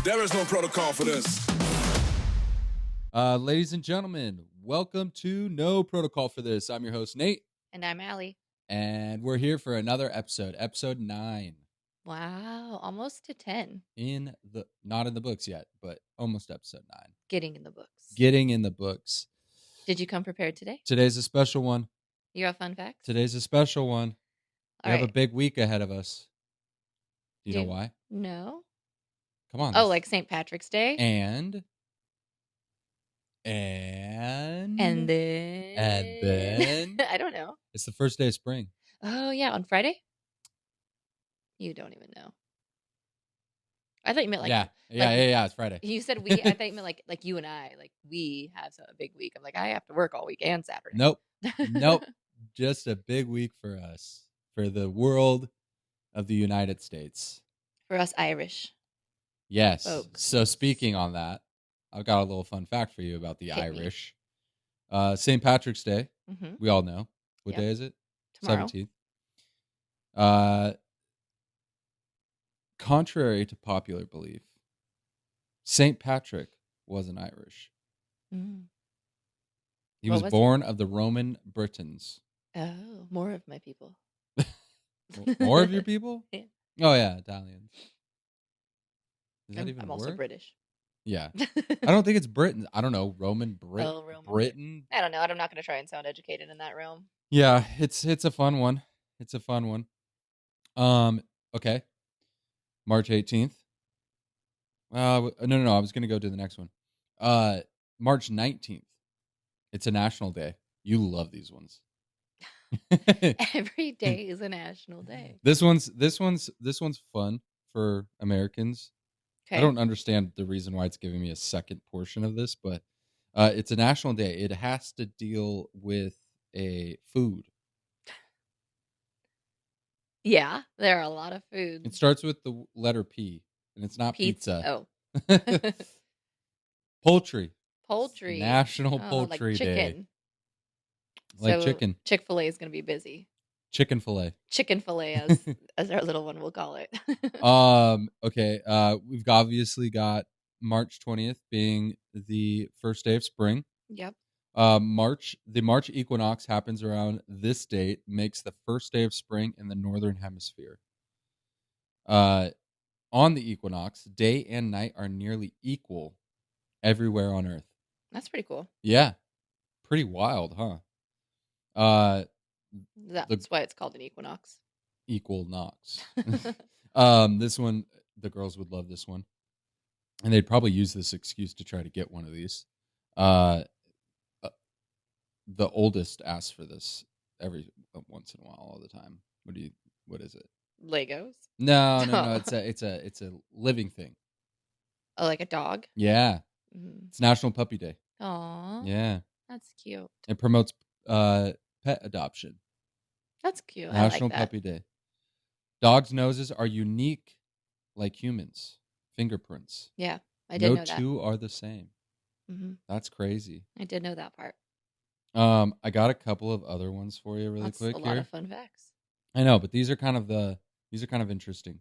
There is no protocol for this. Ladies and gentlemen, welcome to No Protocol for This. I'm your host, Nate. And I'm Allie. And we're here for another episode 9. Wow, almost to 10. Not in the books yet, but almost episode 9. Getting in the books. Getting in the books. Did you come prepared today? Today's a special one. You have fun facts? Today's a special one. We have a big week ahead of us. Do you know why? No. Come on. Oh, like St. Patrick's Day? And then I don't know. It's the first day of spring. Oh, yeah, on Friday? You don't even know. I thought you meant like Yeah, it's Friday. You said we. I thought you meant like you and I, like we have a big week. I'm like, I have to work all week and Saturday. Nope. Just a big week for us, for the world of the United States. For us Irish. Yes. Folks. So speaking on that, I've got a little fun fact for you about the Irish. St. Patrick's Day. Mm-hmm. We all know. What day is it? Tomorrow. 17th. Contrary to popular belief, St. Patrick wasn't Irish. Mm. He was born of the Roman Britons. Oh, more of my people. More of your people? Yeah. Oh, yeah, Italians. Is that even I'm a also word? British. Yeah. I don't think it's Britain. I don't know. Roman Britain? I don't know. I'm not going to try and sound educated in that realm. Yeah, it's a fun one. Okay. March 18th. No. I was going to go to the next one. March 19th. It's a national day. You love these ones. Every day is a national day. This one's fun for Americans. Okay. I don't understand the reason why it's giving me a second portion of this, but it's a national day. It has to deal with a food. Yeah, there are a lot of foods. It starts with the letter P, and it's not pizza. Oh. Poultry. Poultry. National Poultry like chicken. Day. Like chicken. Chick-fil-A is going to be busy. Chicken fillet. Chicken fillet, as our little one will call it. Okay. We've obviously got March 20th being the first day of spring. Yep. The March equinox happens around this date, makes the first day of spring in the northern hemisphere. On the equinox, day and night are nearly equal everywhere on Earth. That's pretty cool. Yeah. Pretty wild, huh? That's why it's called an equinox. Equal Knox. This one, the girls would love this one. And they'd probably use this excuse to try to get one of these. The oldest asks for this every once in a while, all the time. What is it? Legos? No. It's a living thing. Oh, like a dog? Yeah. Mm-hmm. It's National Puppy Day. Aw. Yeah. That's cute. It promotes pet adoption. That's cute. National I like that. Puppy Day. Dogs' noses are unique like humans. Fingerprints. Yeah, I did know that. No two are the same. Mm-hmm. That's crazy. I did know that part. I got a couple of other ones for you really quick here. A lot of fun facts. I know, but these are kind of interesting.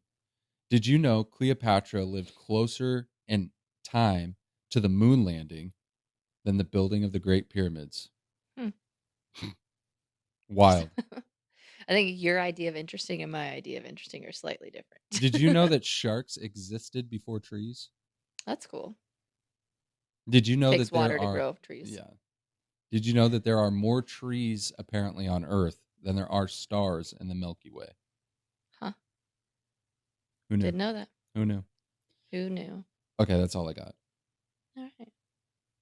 Did you know Cleopatra lived closer in time to the moon landing than the building of the Great Pyramids? Wild. I think your idea of interesting and my idea of interesting are slightly different. Did you know that sharks existed before trees? That's cool. Did you know Takes that there water are to grow trees? Yeah. Did you know that there are more trees apparently on Earth than there are stars in the Milky Way? Huh. Who knew? Didn't know that. Who knew? Who knew? Okay, that's all I got. All right.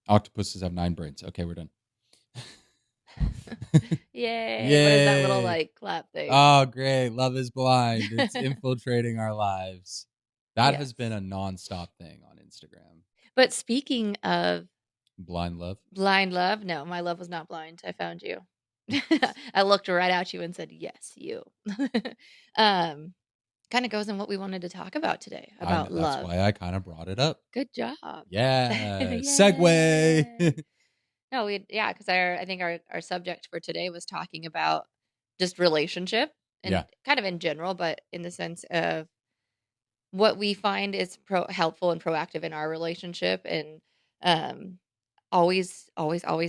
Octopuses have 9 brains. Okay, we're done. Yay. What is that little clap thing? Oh, great. Love is blind. It's infiltrating our lives. That has been a nonstop thing on Instagram. But speaking of blind love, no, my love was not blind. I found you. I looked right at you and said, yes, you. Kind of goes in what we wanted to talk about today, about love. That's why I kind of brought it up. Good job. Yeah. Segue. No, because I think our subject for today was talking about just relationship and kind of in general, but in the sense of what we find is helpful and proactive in our relationship, and um, always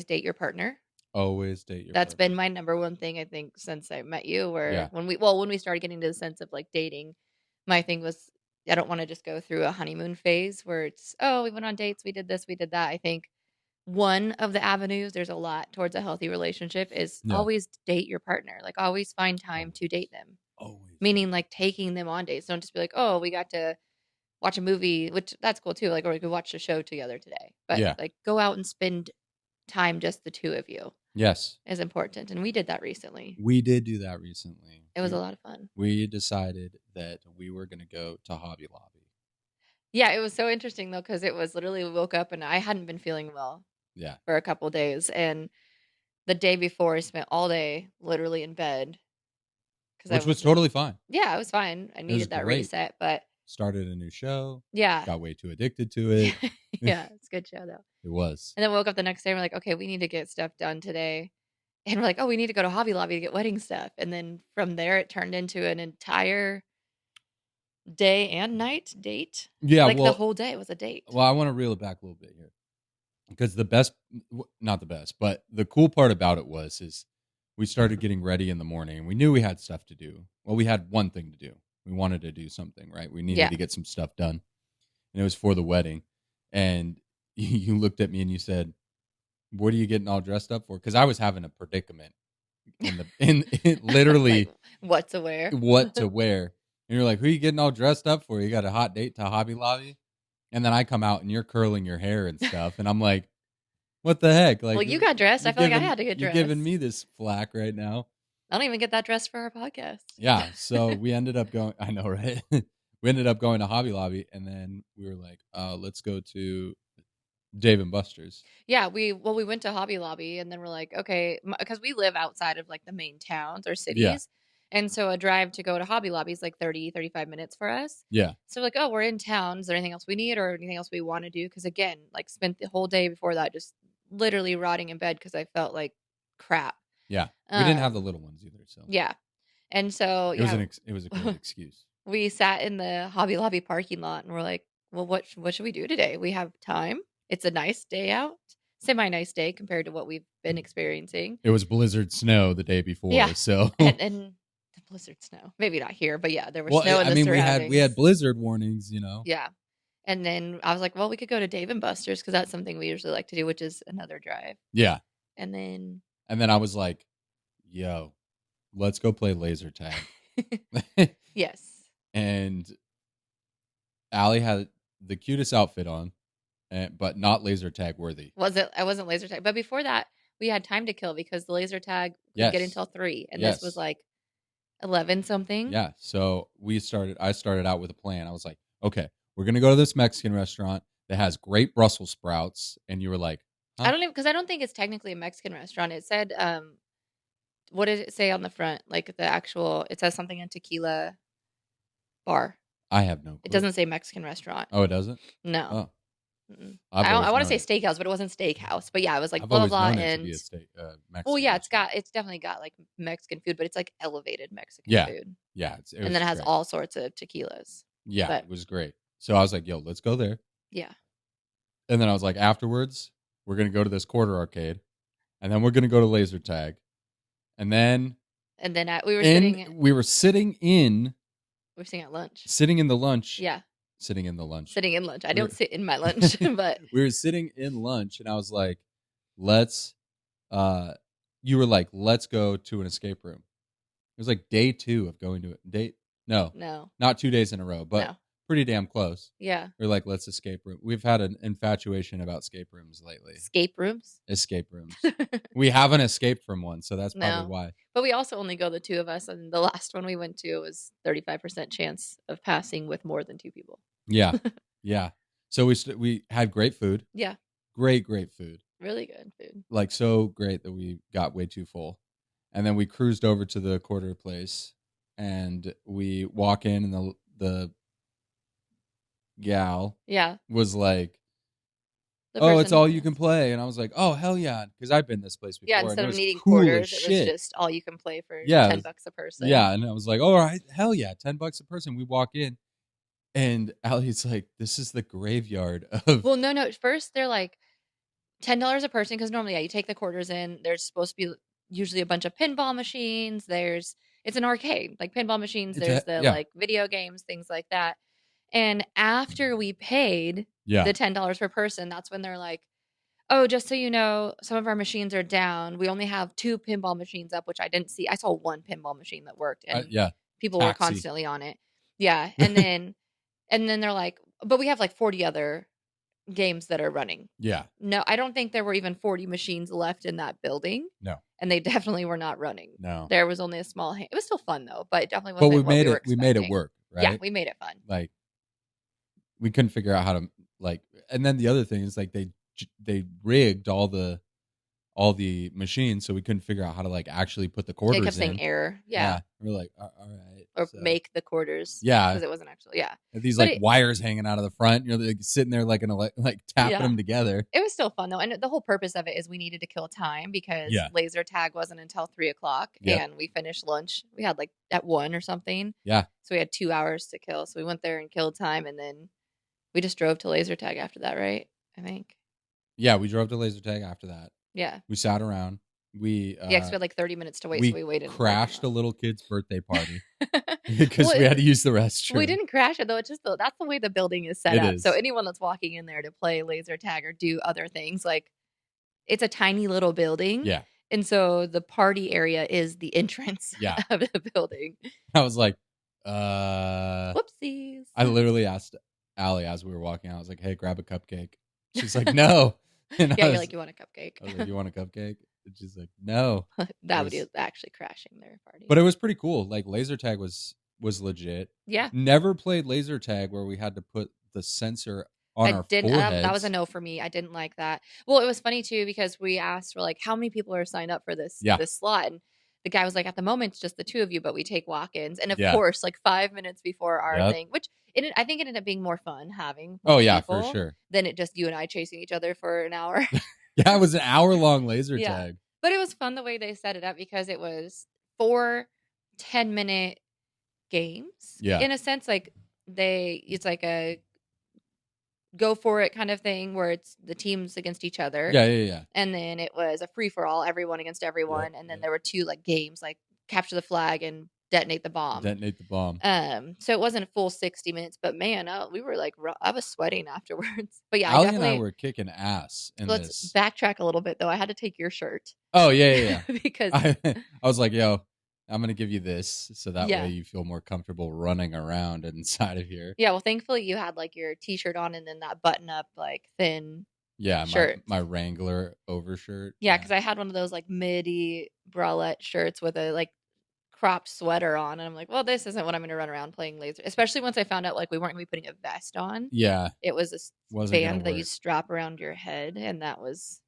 date your partner. Always date your That's partner. been my number one thing, I think, since I met you, where Yeah. when we started getting to the sense of, like, dating, my thing was, I don't wanna just go through a honeymoon phase where it's, "Oh, we went on dates, we did this, we did that." I think one of the avenues, there's a lot towards a healthy relationship, is Yeah. always date your partner, like, always find time to date them. Always. Meaning, like, taking them on dates, don't just be like, "Oh, we got to watch a movie," which that's cool too, like, or we could watch a show together today, but, Yeah. like, go out and spend time, just the 2 of you, Yes. is important, and we did that recently. We did do that recently. It was a lot of fun. We decided that we were going to go to Hobby Lobby. Yeah, it was so interesting though, because it was literally, we woke up and I hadn't been feeling well Yeah. for a couple days, and the day before, I spent all day literally in bed because I Which was was just, totally fine. yeah, it was fine. I It was needed that great. reset, but Started a new show. yeah. Got way too addicted to it. Yeah, it's a good show though. It was. And then woke up the next day and we're like, "Okay, we need to get stuff done today." And we're like, "Oh, we need to go to Hobby Lobby to get wedding stuff." And then from there, it turned into an entire day and night date. Yeah. Like, the whole day was a date. Well, I want to reel it back a little bit here because not the best, but the cool part about it is we started getting ready in the morning and we knew we had stuff to do. Well, we had one thing to do. We wanted to do something, right? We needed Yeah. to get some stuff done, and it was for the wedding. And you looked at me and you said, "What are you getting all dressed up for?" Because I was having a predicament in literally Like, what to wear. what to wear. And you're like, "Who are you getting all dressed up for? You got a hot date to Hobby Lobby?" And then I come out and you're curling your hair and stuff, and I'm like, "What the heck?" Like, Well, you got dressed. I you're feel like I giving- had to get You're dressed. giving me this flack right now. I don't even get that dressed for our podcast. Yeah. So we ended up going. I know, right? We ended up going to Hobby Lobby, and then we were like, "Let's go to Dave and Buster's." Yeah, we went to Hobby Lobby, and then we're like, okay, because we live outside of, like, the main towns or cities. And so a drive to go to Hobby Lobby is like 30-35 minutes for us. Yeah. So like, oh, we're in town. Is there anything else we need or anything else we want to do? Because again, like, spent the whole day before that just literally rotting in bed because I felt like crap. Yeah. We didn't have the little ones either, so Yeah. And so it was a great excuse. we sat in the Hobby Lobby parking lot and we're like, well, what should we do today? We have time. It's a nice day out, semi-nice day compared to what we've been experiencing. It was blizzard snow the day before, Yeah. so And the blizzard snow, maybe not here, but yeah, there was snow in the surroundings. we had blizzard warnings, Yeah. And then I was like, well, we could go to Dave and Buster's because that's something we usually like to do, which is another drive. Yeah. And then I was like, yo, let's go play laser tag. yes. And Allie had the cutest outfit on, but not laser tag worthy. I wasn't laser tag. But before that, we had time to kill because the laser tag could get until 3. And this was like 11 something. Yeah. So I started out with a plan. I was like, okay, we're going to go to this Mexican restaurant that has great Brussels sprouts. And you were like, huh? I don't think it's technically a Mexican restaurant. It said, what did it say on the front? Like it says something in tequila bar. I have no clue. It doesn't say Mexican restaurant. Oh, it doesn't? No. Oh. I want to say steakhouse, but it wasn't steakhouse. But yeah, it was like blah blah blah. And Mexican well, yeah, it's definitely got like Mexican food, but it's like elevated Mexican food. Yeah, and then it has all sorts of tequilas. Yeah, it was great. So I was like, yo, let's go there. Yeah. And then I was like, afterwards, we're gonna go to this quarter arcade, and then we're gonna go to laser tag, and then we were sitting at lunch. Sitting in the lunch. Yeah. Sitting in the lunch. Sitting in lunch. I don't sit in my lunch, but we were sitting in lunch, and I was like, let's. You were like, let's go to an escape room. It was like day 2 of going to it. No, not 2 days in a row, but pretty damn close. Yeah, we're like, let's escape room. We've had an infatuation about escape rooms lately. Escape rooms. We haven't escaped from one, so that's probably why. But we also only go the 2 of us, and the last one we went to was 35% chance of passing with more than 2 people. Yeah, yeah. So we had great food. Yeah, great food. Really good food. Like so great that we got way too full, and then we cruised over to the quarter place, and we walk in, and the gal was like, oh, it's all you can play. And I was like, oh, hell yeah. Because I've been this place before. Yeah, instead of needing quarters, it was just all you can play for $10 a person. Yeah, and I was like, all right, hell yeah, $10 a person. We walk in, And Allie's like, this is the graveyard of. Well, no. First, they're like $10 a person because normally, you take the quarters in. There's supposed to be usually a bunch of pinball machines. It's an arcade, like pinball machines. There's the Yeah. like video games, things like that. And after we paid Yeah. the $10 per person, that's when they're like, oh, just so you know, some of our machines are down. We only have 2 pinball machines up, which I didn't see. I saw 1 pinball machine that worked, and Yeah. people were constantly on it. Yeah, and then they're like, but we have like 40 other games that are running. Yeah. No, I don't think there were even 40 machines left in that building. No. And they definitely were not running. No. There was only a small It was still fun though, but it definitely wasn't what we were expecting. We made it work, right? Yeah, we made it fun. Like, we couldn't figure out how to, like, and then the other thing is like they rigged all the machines, so we couldn't figure out how to like actually put the quarters It kept in. saying error. Yeah. We're like, all right. Or make the quarters. Yeah. Because it wasn't actually, yeah. And these wires hanging out of the front, you're like sitting there like tapping them together. It was still fun though. And the whole purpose of it is we needed to kill time because laser tag wasn't until 3:00 and we finished lunch. We had like at 1 or something. Yeah. So we had 2 hours to kill. So we went there and killed time, and then we just drove to laser tag after that, right? I think. Yeah, we drove to laser tag after that. Yeah. We sat around. We because we had like 30 minutes to wait, so we waited. Crashed a little kid's birthday party because we had to use the restroom. We didn't crash it though. It's just that's the way the building is set up. So anyone that's walking in there to play laser tag or do other things, like it's a tiny little building. Yeah. And so the party area is the entrance of the building. I was like, whoopsies. I literally asked Allie as we were walking out, I was like, hey, grab a cupcake. She's like, no. And you're like, you want a cupcake? I was like, you want a cupcake? And she's like, no. That would be actually crashing their party. But it was pretty cool. Like, laser tag was legit. Yeah. Never played laser tag where we had to put the sensor on our foreheads. That was a no for me. I didn't like that. Well, it was funny too because we asked, we're like, how many people are signed up for this slot? And the guy was like, at the moment, it's just the 2 of you, but we take walk-ins. And of course, like 5 minutes before our thing, which I think it ended up being more fun having for sure. Than it just you and I chasing each other for an hour. Yeah, it was an hour-long laser tag. But it was fun the way they set it up because it was 4 10-minute games. Yeah. In a sense, like it's like a go for it kind of thing where it's the teams against each other. Yeah. And then it was a free for all, everyone against everyone. And then there were 2 like games like capture the flag and detonate the bomb. So it wasn't a full 60 minutes, but man, we were like, I was sweating afterwards. But yeah, Allie and I were kicking ass in Let's backtrack a little bit though. I had to take your shirt. Oh yeah. Because I was like, yo, I'm gonna give you this so that way you feel more comfortable running around inside of here. Yeah, well, thankfully you had like your t-shirt on and then that button up like thin shirt. My Wrangler overshirt. Yeah, because I had one of those like midi bralette shirts with a like cropped sweater on, and I'm like, well, this isn't what I'm going to run around playing laser. Especially once I found out like we weren't going to be putting a vest on. Yeah, it was a band that you strap around your head, and that was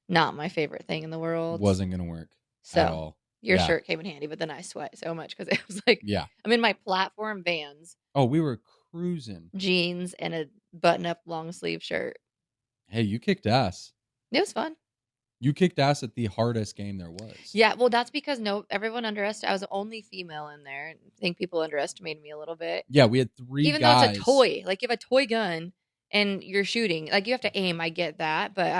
not my favorite thing in the world. Wasn't going to work at all. Your shirt came in handy, but then I sweat so much because it was like, I'm in my platform Vans. Oh, we were cruising. Jeans and a button-up long sleeve shirt. Hey, you kicked ass. It was fun. You kicked ass at the hardest game there was. Yeah, well, that's because everyone underestimated. I was the only female in there. I think people underestimated me a little bit. Yeah, we had 3 Even guys. though it's a toy. Like, you have a toy gun and you're shooting. Like, you have to aim. I get that. But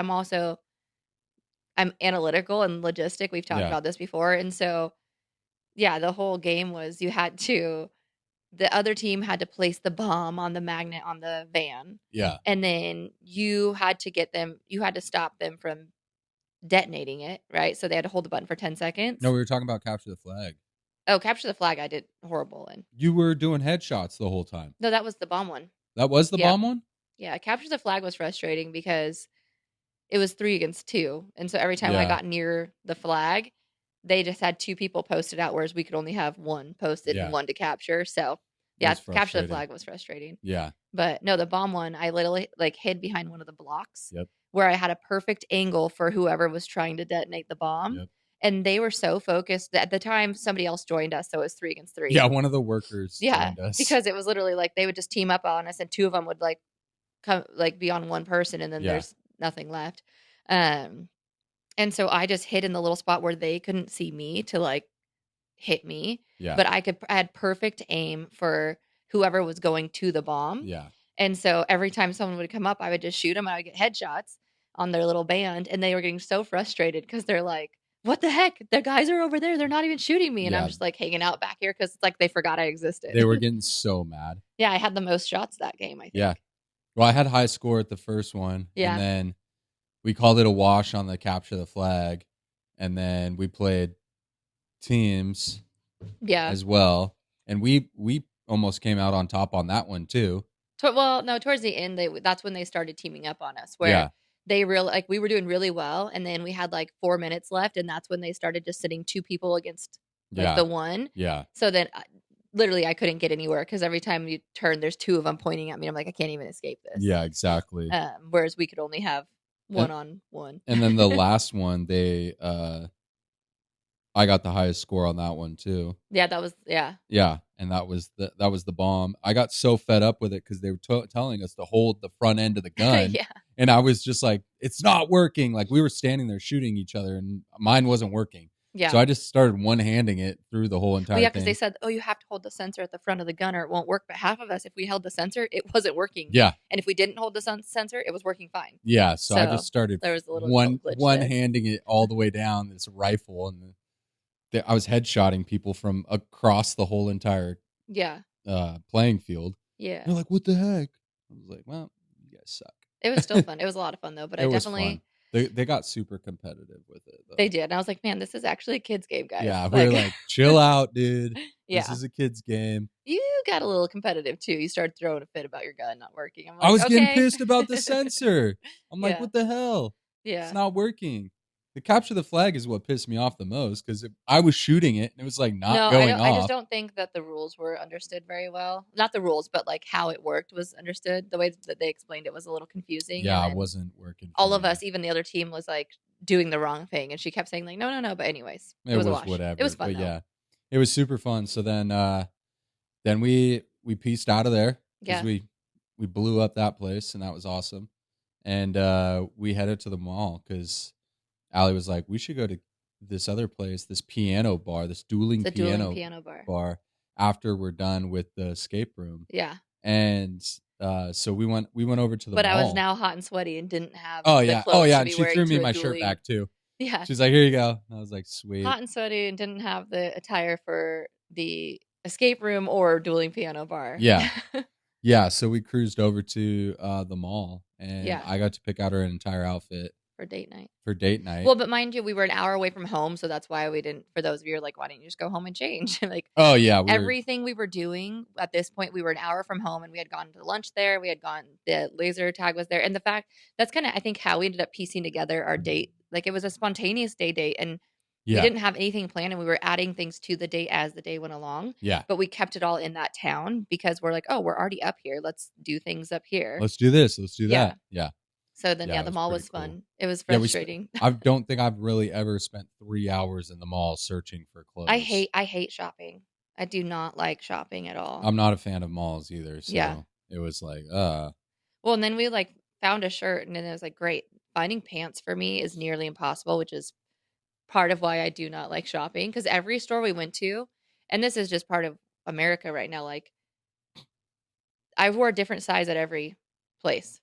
I'm analytical and logistic. We've talked about this before. And so, yeah, the whole game was the other team had to place the bomb on the magnet on the van. Yeah. And then you had to stop them from detonating it, right? So they had to hold the button for 10 seconds. No, we were talking about capture the flag. Oh, capture the flag I did horrible in. You were doing headshots the whole time. No, that was the bomb one. That was the bomb one? Yeah, capture the flag was frustrating because it was 3 against 2. And so every time I got near the flag, they just had 2 people posted out, whereas we could only have 1 posted and 1 to capture. So yeah, capture the flag was frustrating. Yeah. But no, the bomb one, I literally like hid behind one of the blocks. Yep. Where I had a perfect angle for whoever was trying to detonate the bomb. Yep. And they were so focused that at the time somebody else joined us, so it was 3 against 3. Yeah, one of the workers joined us. Because it was literally like they would just team up on us and 2 of them would like come like be on one person and then there's nothing left. And so I just hid in the little spot where they couldn't see me to like hit me. Yeah. But I had perfect aim for whoever was going to the bomb. Yeah. And so every time someone would come up, I would just shoot them. I would get headshots on their little band, and they were getting so frustrated because they're like, what the heck? The guys are over there. They're not even shooting me. And I'm just like hanging out back here because it's like they forgot I existed. They were getting so mad. Yeah, I had the most shots that game, I think. Yeah. Well, I had high score at the first one. Yeah. And then we called it a wash on the capture the flag. And then we played teams as well. And we almost came out on top on that one too. Well, no, towards the end, that's when they started teaming up on us, where they we were doing really well, and then we had like 4 minutes left, and that's when they started just sitting 2 people against like the one. Yeah. So then, literally, I couldn't get anywhere because every time you turn, there's 2 of them pointing at me. I'm like, I can't even escape this. Yeah, exactly. Whereas we could only have 1-on-1. And then the last one, I got the highest score on that one too. Yeah, that was Yeah, and that was the bomb. I got so fed up with it because they were telling us to hold the front end of the gun. Yeah. And I was just like, it's not working. Like we were standing there shooting each other, and mine wasn't working. Yeah. So I just started one-handing it through the whole entire thing. Yeah, because they said, oh, you have to hold the sensor at the front of the gun or it won't work. But half of us, if we held the sensor, it wasn't working. Yeah. And if we didn't hold the sensor, it was working fine. Yeah. So I just started there was a little one-handing it all the way down this rifle, and I was headshotting people from across the whole entire playing field. Yeah. They're like, what the heck? I was like, well, you guys suck. It was still fun. It was a lot of fun though, but I definitely they got super competitive with it though. They did. And I was like, man, this is actually a kid's game, guys. Yeah, we were like, chill out, dude. Yeah. This is a kid's game. You got a little competitive too. You started throwing a fit about your gun not working. I'm like, I was getting pissed about the sensor. I'm like, what the hell? Yeah. It's not working. The capture the flag is what pissed me off the most because I was shooting it and it was like not going off. I just don't think that the rules were understood very well. Not the rules, but like how it worked was understood. The way that they explained it was a little confusing. Yeah, it wasn't working. All of us, even the other team, was like doing the wrong thing, and she kept saying like, no. But anyways, it was a wash. Whatever. It was fun. But yeah, it was super fun. So then we pieced out of there because we blew up that place and that was awesome, and we headed to the mall because Allie was like, we should go to this other place, this piano bar, this dueling piano bar after we're done with the escape room. Yeah. And so we went over to the mall. But I was now hot and sweaty and didn't have the clothes and she threw me my shirt back too. Yeah. She's like, here you go. And I was like, sweet. Hot and sweaty and didn't have the attire for the escape room or dueling piano bar. Yeah. Yeah, so we cruised over to the mall and I got to pick out her entire outfit. For date night. Well, but mind you, we were an hour away from home, so that's why we didn't. For those of you who are like, why didn't you just go home and change? Like, oh yeah, everything we were doing at this point, we were an hour from home, and we had gone to lunch there. We had gone. The laser tag was there, and the fact that's kind of I think how we ended up piecing together our date. Like it was a spontaneous date, and we didn't have anything planned, and we were adding things to the date as the day went along. Yeah, but we kept it all in that town because we're like, oh, we're already up here. Let's do things up here. Let's do this. Let's do that. Yeah. So then, the mall was fun. Cool. It was frustrating. I don't think I've really ever spent 3 hours in the mall searching for clothes. I hate shopping. I do not like shopping at all. I'm not a fan of malls either. So it was like, Well, and then we like found a shirt, and then it was like, great. Finding pants for me is nearly impossible, which is part of why I do not like shopping. Because every store we went to, and this is just part of America right now, like I wore a different size at every place.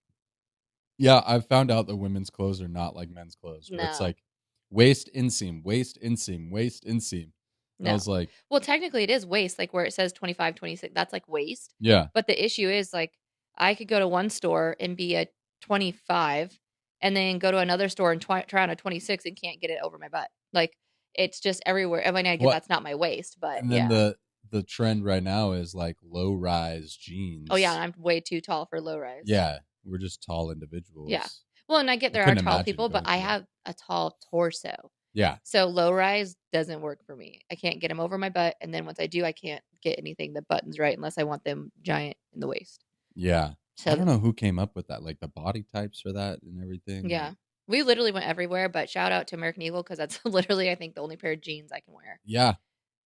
Yeah, I've found out that women's clothes are not like men's clothes. Where it's like waist inseam, waist inseam, waist inseam. No. I was like, well, technically it is waist, like where it says 25, 26. That's like waist. Yeah. But the issue is like I could go to one store and be a 25 and then go to another store and try on a 26 and can't get it over my butt. Like it's just everywhere. I mean, I get that's not my waist, but and then the trend right now is like low rise jeans. Oh yeah, I'm way too tall for low rise. Yeah. We're just tall individuals. Yeah. Well, and I get there are tall people, but I have a tall torso. Yeah. So low rise doesn't work for me. I can't get them over my butt. And then once I do, I can't get anything that buttons right unless I want them giant in the waist. Yeah. So I don't know who came up with that, like the body types for that and everything. Yeah. We literally went everywhere, but shout out to American Eagle because that's literally, I think, the only pair of jeans I can wear. Yeah.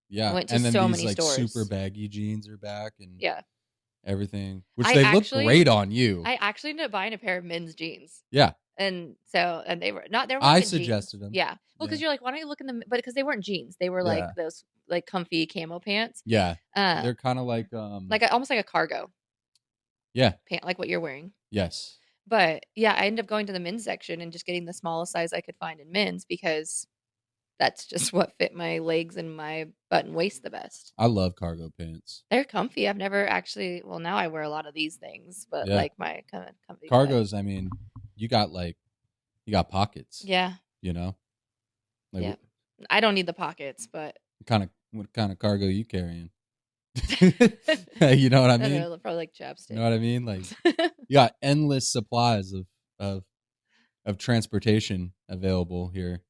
Yeah. I went to so many stores. Super baggy jeans are back. And everything, which look great on you. I actually ended up buying a pair of men's jeans. Yeah. And so, and they were not, they were I in suggested jeans. them. Yeah. Well, because you're like, why don't you look in the, but because they weren't jeans. They were like those like comfy camo pants. Yeah. They're kind of like almost like a cargo yeah. pant, like what you're wearing. Yes. But yeah, I ended up going to the men's section and just getting the smallest size I could find in men's because that's just what fit my legs and my butt and waist the best. I love cargo pants. They're comfy. I've never actually, well, now I wear a lot of these things, but like my kind of comfy cargos, I mean, you got pockets. Yeah. You know? Like, yeah. I don't need the pockets, but what kind of cargo you carrying? You know what I mean? I don't know, probably like chapstick. You know what I mean? Like you got endless supplies of transportation available here.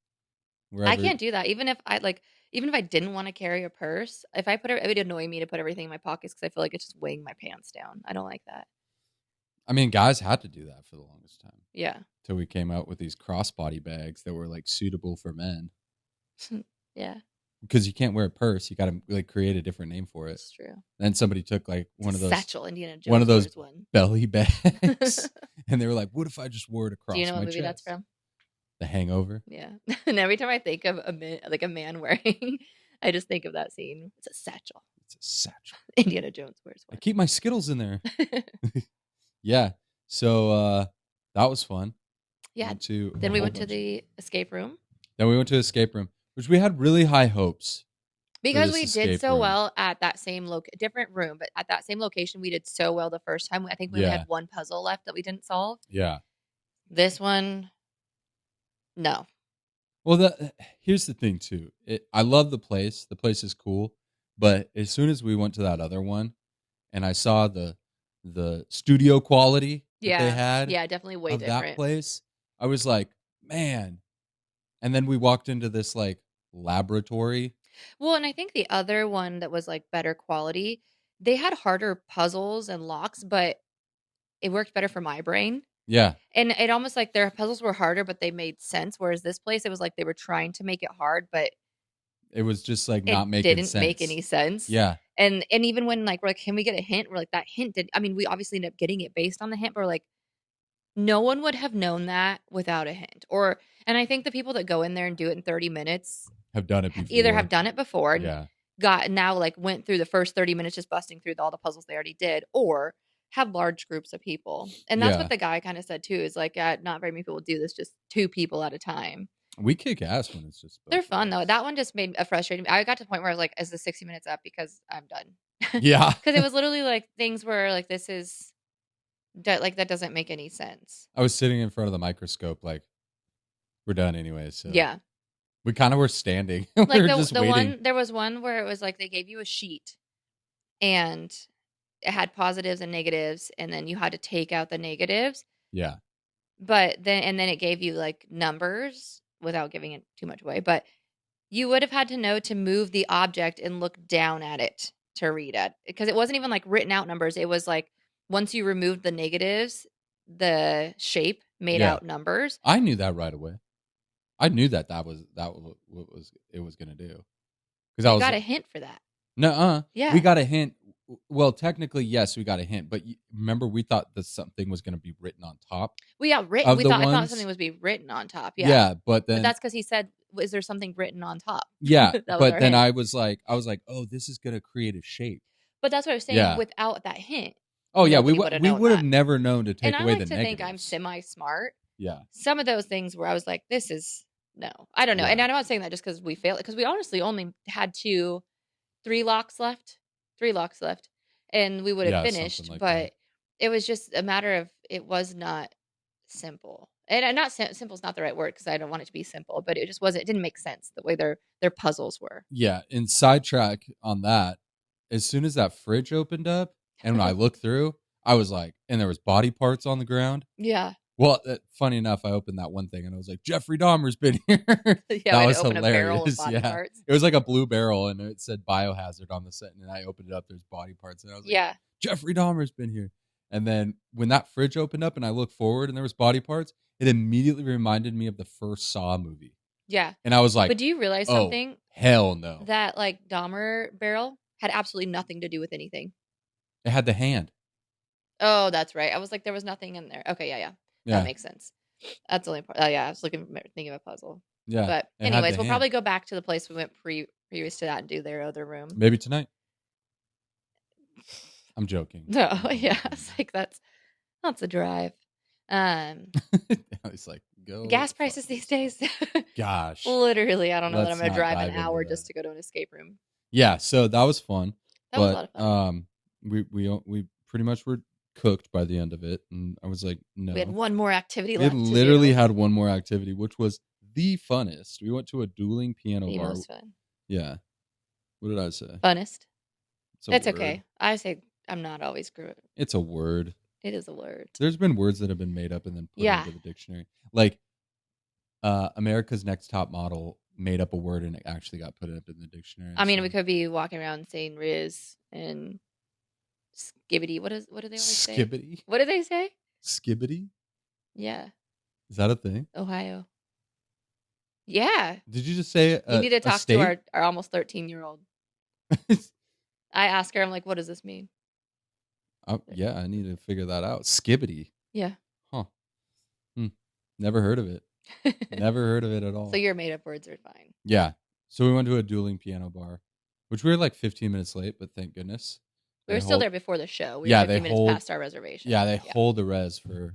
I can't do that. Even if I didn't want to carry a purse, if I put it would annoy me to put everything in my pockets because I feel like it's just weighing my pants down. I don't like that. I mean, guys had to do that for the longest time. Yeah. Till we came out with these crossbody bags that were like suitable for men. Yeah. Because you can't wear a purse, you got to like create a different name for it. That's true. Then somebody took like one of those satchel. Indiana Jones one of those one. belly bags, and they were like, "What if I just wore it across my chest?" Do you know what movie that's from? The Hangover. Yeah. And every time I think of a man wearing, I just think of that scene. It's a satchel. It's a satchel. Indiana Jones wears one. I keep my Skittles in there. Yeah. So that was fun. Yeah. Then we went to the escape room. Which we had really high hopes. Because we did so well at that same different room, but at that same location, we did so well the first time. I think we only had one puzzle left that we didn't solve. Yeah. This one, no. Well, here's the thing too. I love the place. The place is cool, but as soon as we went to that other one, and I saw the studio quality that they had, definitely way different. That place, I was like, man. And then we walked into this like laboratory. Well, and I think the other one that was like better quality, they had harder puzzles and locks, but it worked better for my brain. Yeah. And it almost like their puzzles were harder, but they made sense. Whereas this place, it was like they were trying to make it hard, but it was just like not making sense. It didn't make any sense. Yeah. And even when like we're like, can we get a hint? We're like, that hint did. I mean, we obviously ended up getting it based on the hint, but we're like, no one would have known that without a hint. And I think the people that go in there and do it in 30 minutes have done it before. Either have done it before and went through the first 30 minutes just busting through all the puzzles they already did, or have large groups of people. And that's what the guy kind of said too, is like, not very many people do this, just 2 people at a time. We kick ass when it's just they're fun though. That one just made a frustrating. I got to the point where I was like, is the 60 minutes up? Because I'm done. Yeah. Because it was literally like things where like, this is like, that doesn't make any sense. I was sitting in front of the microscope like, we're done anyway. So yeah. We kind of were standing. Like we were just waiting. There was one where it was like they gave you a sheet and it had positives and negatives, and then you had to take out the negatives. Yeah. But then it gave you like numbers without giving it too much away. But you would have had to know to move the object and look down at it to read it, because it wasn't even like written out numbers. It was like once you removed the negatives, the shape made out numbers. I knew that right away. I knew that was what it was going to do. Because I got a hint for that. No, yeah, we got a hint. Well, technically, yes, we got a hint. But remember, we thought that something was going to be written on top. Well, yeah, written. I thought something was be written on top. Yeah, yeah, but that's because he said, "Is there something written on top?" Yeah, but then hint. I was like, oh, this is going to create a shape. But that's what I was saying. Yeah. Without that hint. Oh yeah, we would have never known to take away the negatives. And I like to think I'm semi-smart. Yeah. Some of those things where I was like, this is. No, I don't know. Yeah. And I'm not saying that just because we failed, because we honestly only had 3 locks left. And we would have finished, like but that. It was just a matter of, it was not simple. And not simple is not the right word, because I don't want it to be simple, but it just wasn't, it didn't make sense the way their puzzles were. Yeah. And sidetrack on that, as soon as that fridge opened up and when I looked through, I was like, and there was body parts on the ground. Yeah. Well, funny enough, I opened that one thing and I was like, Jeffrey Dahmer's been here. Yeah, that was hilarious. Yeah, parts. It was like a blue barrel and it said biohazard on the set. And I opened it up, there's body parts, and I was like, Jeffrey Dahmer's been here. And then when that fridge opened up and I looked forward and there was body parts, it immediately reminded me of the first Saw movie. Yeah, and I was like, but do you realize something? Hell no. That like Dahmer barrel had absolutely nothing to do with anything. It had the hand. Oh, that's right. I was like, there was nothing in there. Okay, yeah. That makes sense. That's the only part. Oh yeah, I was thinking of a puzzle. Yeah. But It had anyways, the we'll hand. probably go back to the place we went previous to that and do their other room. Maybe tonight. I'm joking. No, I'm joking. yeah, it's like that's a drive. It's like go. Gas prices these days. Gosh. Literally, I don't know that I'm Let's gonna not drive an dive into hour that. just to go to an escape room. Yeah, so that was fun. That was a lot of fun. We pretty much were cooked by the end of it, and I was like, no. We had one more activity We left. literally had one more activity, which was the funnest. We went to a dueling piano the bar. most fun. Yeah. What did I say? Funnest. It's word. okay. I say I'm not always good. It's a word. It is a word. There's been words that have been made up and then put into the dictionary. Like America's Next Top Model made up a word and it actually got put up in the dictionary. I mean, we could be walking around saying Riz and skibbity. What do they always say? Skibbity? What do they say? Skibbity? Yeah. Is that a thing? Ohio. Yeah. Did you just say you need to talk to our almost 13-year-old. I ask her, I'm like, what does this mean? Yeah, I need to figure that out. Skibbity. Yeah. Huh. Never heard of it. Never heard of it at all. So your made up words are fine. Yeah. So we went to a dueling piano bar, which we were like 15 minutes late, but thank goodness. We were still there before the show. We were 15 minutes past our reservation. Yeah, they hold the res for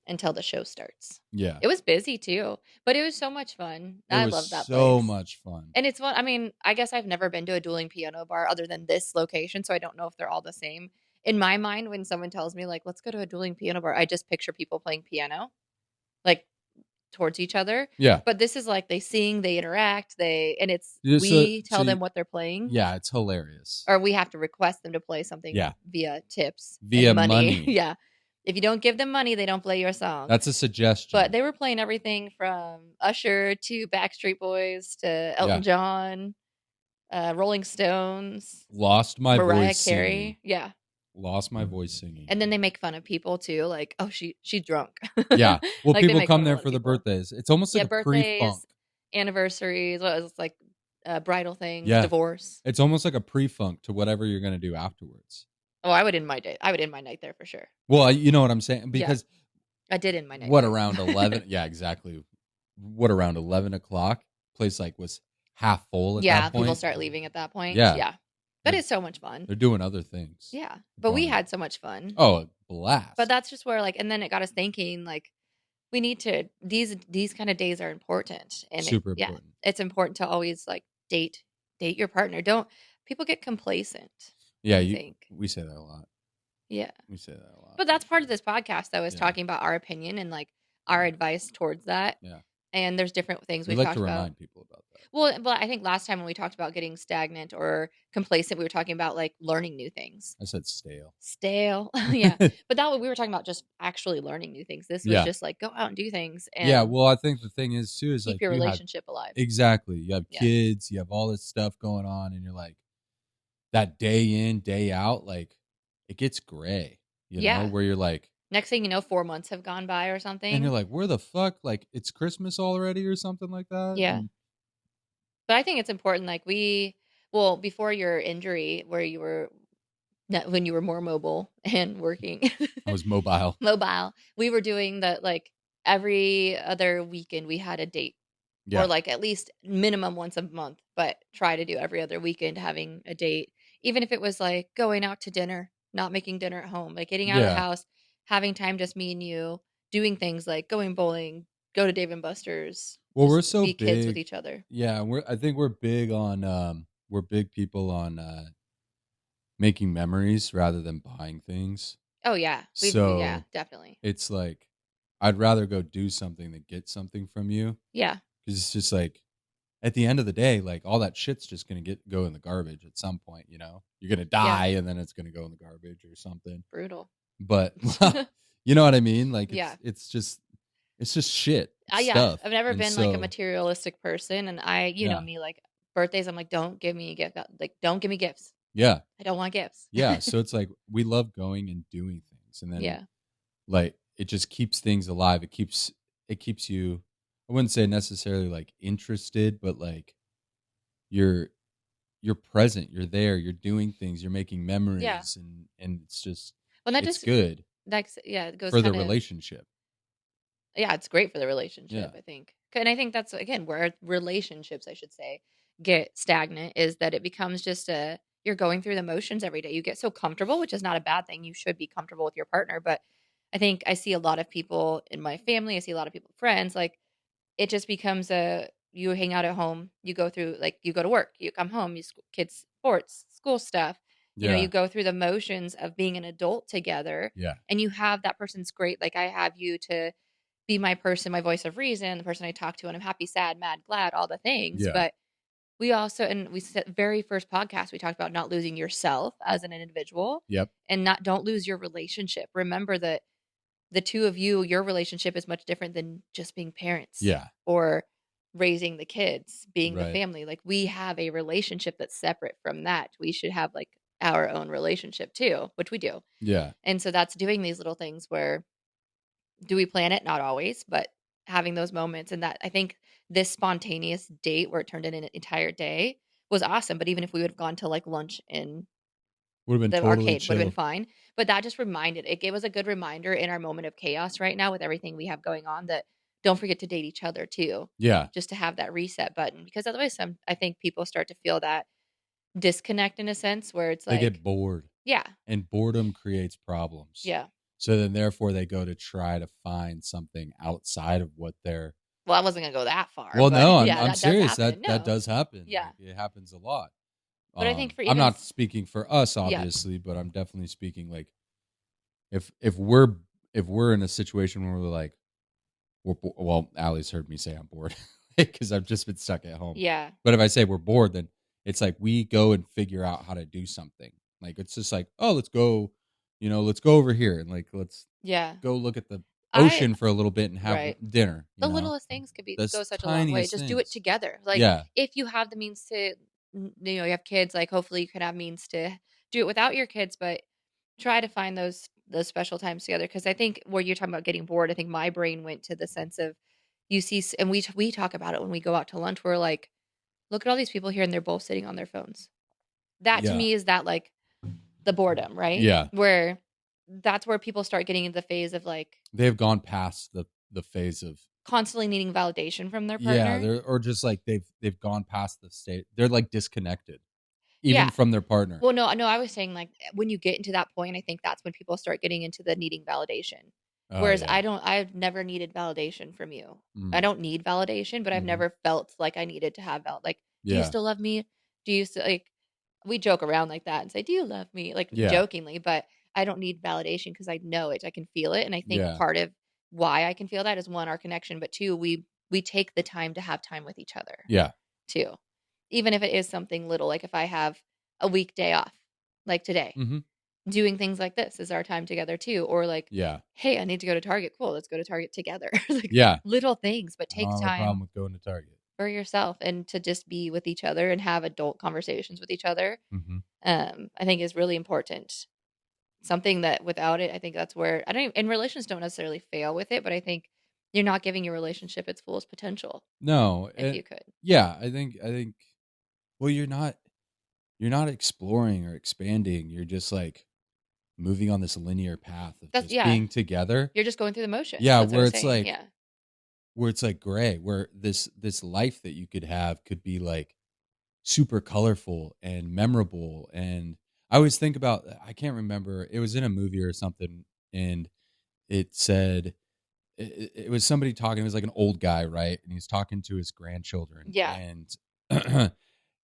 until the show starts. Yeah. It was busy too, but it was so much fun. I love that place. So much fun. And it's fun. I mean, I guess I've never been to a dueling piano bar other than this location, so I don't know if they're all the same. In my mind, when someone tells me like, let's go to a dueling piano bar, I just picture people playing piano, like towards each other. Yeah. But this is like they sing, they interact, we tell them what they're playing. Yeah, it's hilarious. Or we have to request them to play something via tips. Via money. Yeah. If you don't give them money, they don't play your song. That's a suggestion. But they were playing everything from Usher to Backstreet Boys to Elton John, Rolling Stones. Lost my Mariah voice Carey. Singing. Yeah. Lost my voice singing. And then they make fun of people too, like, oh, she's drunk. Yeah. Well, like people come there for the birthdays. It's almost like a pre-funk. Anniversaries, it's like bridal things, divorce. It's almost like a pre-funk to whatever you're going to do afterwards. Oh, I would end my day. I would end my night there for sure. Well, you know what I'm saying? Because I did end my night. What, around 11? Yeah, exactly. What, around 11 o'clock? Place like was half full at that point? Yeah, people start leaving at that point. Yeah. Yeah. But it's so much fun. They're doing other things. Yeah. But we had so much fun. Oh, a blast. But that's just where and then it got us thinking we need to, these kind of days are important. And super important. It's important to always date your partner. People get complacent. Yeah, we say that a lot. Yeah. We say that a lot. But that's part of this podcast, though, is talking about our opinion and our advice towards that. Yeah. And there's different things we like talked to about. Remind people about that. Well, but I think last time when we talked about getting stagnant or complacent, we were talking about learning new things. I said stale. Stale. Yeah. But we were talking about just actually learning new things. This was just go out and do things. And yeah. Well, I think the thing is too is keep your relationship alive. Exactly. You have kids, you have all this stuff going on, and you're that day in, day out, it gets gray. You know, where you're next thing you know, 4 months have gone by or something. And you're like, where the fuck? It's Christmas already or something like that? Yeah. But I think it's important, before your injury, when you were more mobile and working. I was mobile. We were doing that, every other weekend we had a date. Yeah. Or at least minimum once a month, but try to do every other weekend having a date. Even if it was going out to dinner, not making dinner at home, getting out of the house, having time just me and you, doing things like going bowling, go to Dave and Buster's. Well, we're so be big kids with each other. Yeah, I think we're big on we're big people on making memories rather than buying things. Oh yeah. Yeah, definitely. It's I'd rather go do something than get something from you. Yeah. Because it's just at the end of the day, all that shit's just gonna go in the garbage at some point. You know, you're gonna die, and then it's gonna go in the garbage or something. Brutal. But you know what I mean? It's just shit. Stuff. I've never been a materialistic person, and you know me, birthdays. I'm don't give me a gift. Don't give me gifts. Yeah, I don't want gifts. Yeah, so it's we love going and doing things, and then it just keeps things alive. It keeps you. I wouldn't say necessarily interested, but you're present. You're there. You're doing things. You're making memories, and it's just it's good. It goes for the relationship. Yeah, it's great for the relationship, Yeah. I think. And I think that's, again, where relationships, I should say, get stagnant is that it becomes just you're going through the motions every day. You get so comfortable, which is not a bad thing. You should be comfortable with your partner. But I think I see a lot of people in my family, I see a lot of people, friends, like it just becomes you hang out at home, you go through, like, you go to work, you come home, kids sports, school stuff, you Yeah. go through the motions of being an adult together. Yeah. And you have that person's great, like I have you to be my person, my voice of reason, the person I talk to when I'm happy, sad, mad, glad, all the things. Yeah. But we also, and we said very first podcast, we talked about not losing yourself as an individual. Yep. And don't lose your relationship. Remember that the two of you, your relationship is much different than just being parents. Yeah. Or raising the kids, being the Right. family. Like, we have a relationship that's separate from that. We should have like our own relationship too, which we do. Yeah. And so that's doing these little things where, do we plan it? Not always, but having those moments. And that, I think this spontaneous date where it turned in an entire day was awesome. But even if we would have gone to like lunch in Would have been the totally arcade, would have been chill. fine. But that just it gave us a good reminder in our moment of chaos right now with everything we have going on, that don't forget to date each other too. Yeah. Just to have that reset button, because otherwise I think people start to feel that disconnect in a sense where it's They like, get bored. yeah. And boredom creates problems. Yeah. So then therefore they go to try to find something outside of what they're. Well, I wasn't gonna go that far. Well, But no, yeah, I'm that does serious. happen. That No. does happen. Yeah. Like, it happens a lot. But I think for I'm even not speaking for us, obviously, but I'm definitely speaking like if we're in a situation where we're like, well, Allie's heard me say I'm bored because I've just been stuck at home. Yeah. But if I say we're bored, then it's like we go and figure out how to do something. Like, it's just like, oh, let's go over here and like let's go look at the ocean for a little bit and have Right. dinner. The littlest things could go such a long way. Just do it things. together. Like, Yeah. if you have the means to, you have kids, like hopefully you could have means to do it without your kids, but try to find those special times together. Because I think where you're talking about getting bored, I think my brain went to the sense of, you see, and we talk about it when we go out to lunch. We're like, look at all these people here, and they're both sitting on their phones. That to Yeah. me is that, like, the boredom, right? Yeah. Where that's where people start getting into the phase of like, They've gone past the phase of constantly needing validation from their partner. they're, or just like they've gone past the state. They're like disconnected even from their partner. Well, no, I was saying, like, when you get into that point, I think that's when people start getting into the needing validation. Whereas I've never needed validation from you. I don't need validation, but I've never felt like I needed to have like, do you still love me? Do you still, like, we joke around like that and say, do you love me? Like, jokingly, but I don't need validation because I know it. I can feel it. And I think part of why I can feel that is, one, our connection, but two, we take the time to have time with each other. Yeah. Too. Even if it is something little, like if I have a weekday off, like today, doing things like this is our time together too. Or like, hey, I need to go to Target. Cool, let's go to Target together. Like, little things, but take I don't have a problem with going to Target for yourself and to just be with each other and have adult conversations with each other. I think is really important. Something that without it, I think that's where and relations don't necessarily fail with it, but I think you're not giving your relationship its fullest potential. No, if you could. Yeah, I think. Well, you're not exploring or expanding. You're just like moving on this linear path of just being together. You're just going through the motions. Yeah, that's where it's saying. like, where it's like gray, where this life that you could have could be like super colorful and memorable. And I always think about, I can't remember, it was in a movie or something, and it said it was somebody talking. It was like an old guy, right? And he's talking to his grandchildren. Yeah. And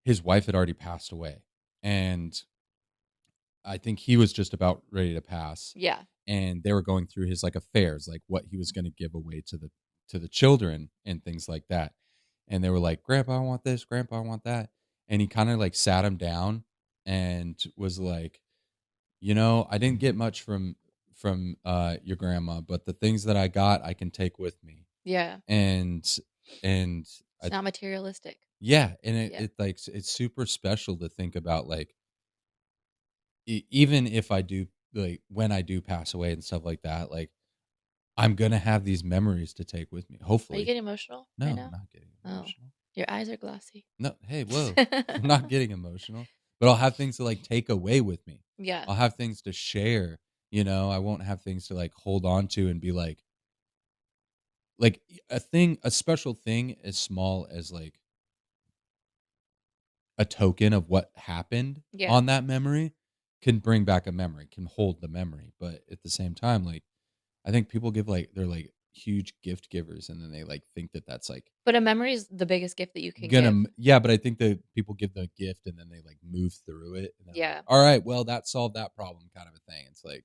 his wife had already passed away, and I think he was just about ready to pass. Yeah. And they were going through his like affairs, like what he was going to give away to the children and things like that. And they were like, "Grandpa, I want this. Grandpa, I want that." And he kind of like sat him down and was like, I didn't get much from your grandma, but the things that I got, I can take with me. Yeah. And it's not materialistic. Yeah. And it like, it's super special to think about, like, even if I do, like, when I do pass away and stuff like that, like, I'm going to have these memories to take with me. Hopefully. Are you getting emotional? No, right now? I'm not getting emotional. Your eyes are glossy. No. Hey, whoa. I'm not getting emotional, but I'll have things to like take away with me. Yeah. I'll have things to share. I won't have things to like hold on to and be like, like a special thing as small as like a token of what happened on that memory can bring back a memory, can hold the memory. But at the same time, like, I think people give like, they're like huge gift givers, and then they like think that that's like But a memory is the biggest gift that you can give. yeah, but I think that people give the gift and then they like move through it. And like, all right, well, that solved that problem, kind of a thing. It's like,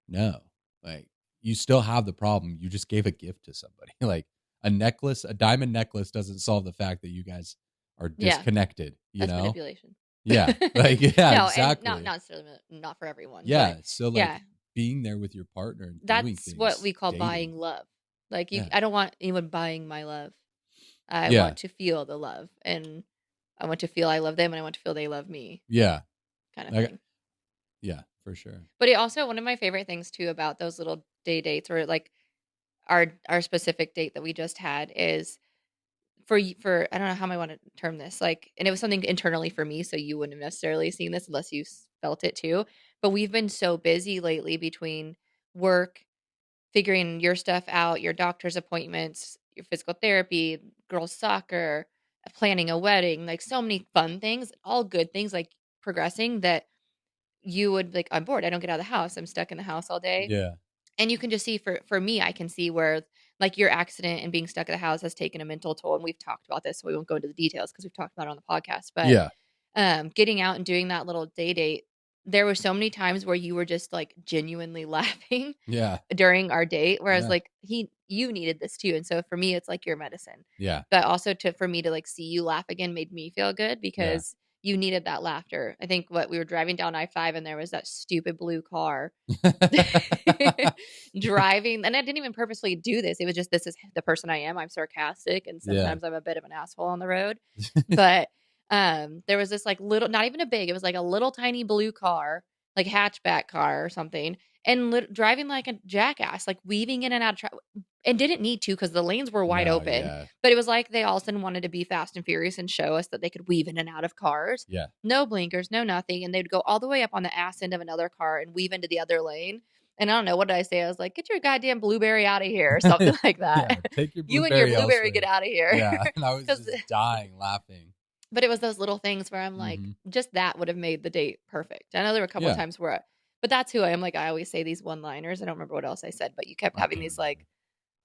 no, like, you still have the problem. You just gave a gift to somebody. Like a diamond necklace doesn't solve the fact that you guys are disconnected. You That's know, manipulation. yeah, like no, exactly. And not necessarily not for everyone. Yeah, but so like being there with your partner and doing that's things, what we call dating. buying love. Like I don't want anyone buying my love. I want to feel the love, and I want to feel I love them, and I want to feel they love me. Yeah, kind of thing. Yeah, for sure. But it also, one of my favorite things too about those little dates, or like our specific date that we just had, is for I don't know how I want to term this, like, and it was something internally for me, so you wouldn't have necessarily seen this unless you felt it too. But we've been so busy lately between work, figuring your stuff out, your doctor's appointments, your physical therapy, girls' soccer, planning a wedding, like so many fun things, all good things, like progressing, that you would like, I'm bored. I don't get out of the house. I'm stuck in the house all day. Yeah. And you can just see, for me, I can see where like your accident and being stuck at the house has taken a mental toll. And we've talked about this, so we won't go into the details because we've talked about it on the podcast. But getting out and doing that little date, there were so many times where you were just like genuinely laughing during our date. Whereas like you needed this too. And so for me, it's like your medicine. Yeah. But also for me to like see you laugh again made me feel good, because you needed that laughter. I think we were driving down I-5 and there was that stupid blue car driving, and I didn't even purposely do this. It was just, this is the person I am. I'm sarcastic, and sometimes I'm a bit of an asshole on the road. But there was this like little, not even a big, it was like a little tiny blue car, like hatchback car or something, and driving like a jackass, like weaving in and out of and didn't need to, because the lanes were wide open. But it was like they all of a sudden wanted to be Fast and Furious and show us that they could weave in and out of cars. No blinkers, no nothing. And they'd go all the way up on the ass end of another car and weave into the other lane. And I don't know, what did I say? I was like, get your goddamn blueberry out of here, or something like that. Take your you and your blueberry, get out of here. Yeah, and I was just dying laughing. But it was those little things where I'm like, just that would have made the date perfect. I know there were a couple of times where, but that's who I am. Like, I always say these one-liners. I don't remember what else I said, but you kept having these like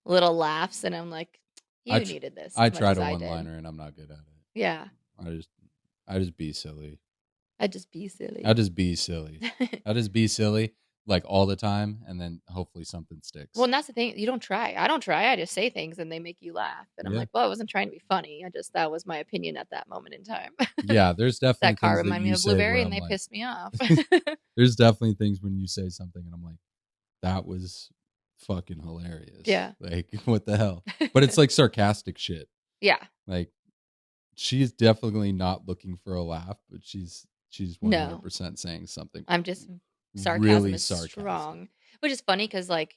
little laughs, and I'm like, you needed this. I tried a one-liner and I'm not good at it. Yeah. I just be silly. I just be silly. I just be silly like all the time, and then hopefully something sticks. Well, and that's the thing. You don't try. I don't try. I just say things and they make you laugh. And I'm like, well, I wasn't trying to be funny. That was my opinion at that moment in time. Yeah, there's definitely that car reminded me of blueberry, and they pissed me off. There's definitely things when you say something and I'm like, that was fucking hilarious. Yeah. Like, what the hell? But it's like sarcastic shit. Yeah. Like, she's definitely not looking for a laugh, but she's 100% saying something. I'm just sarcasm is strong, which is funny because like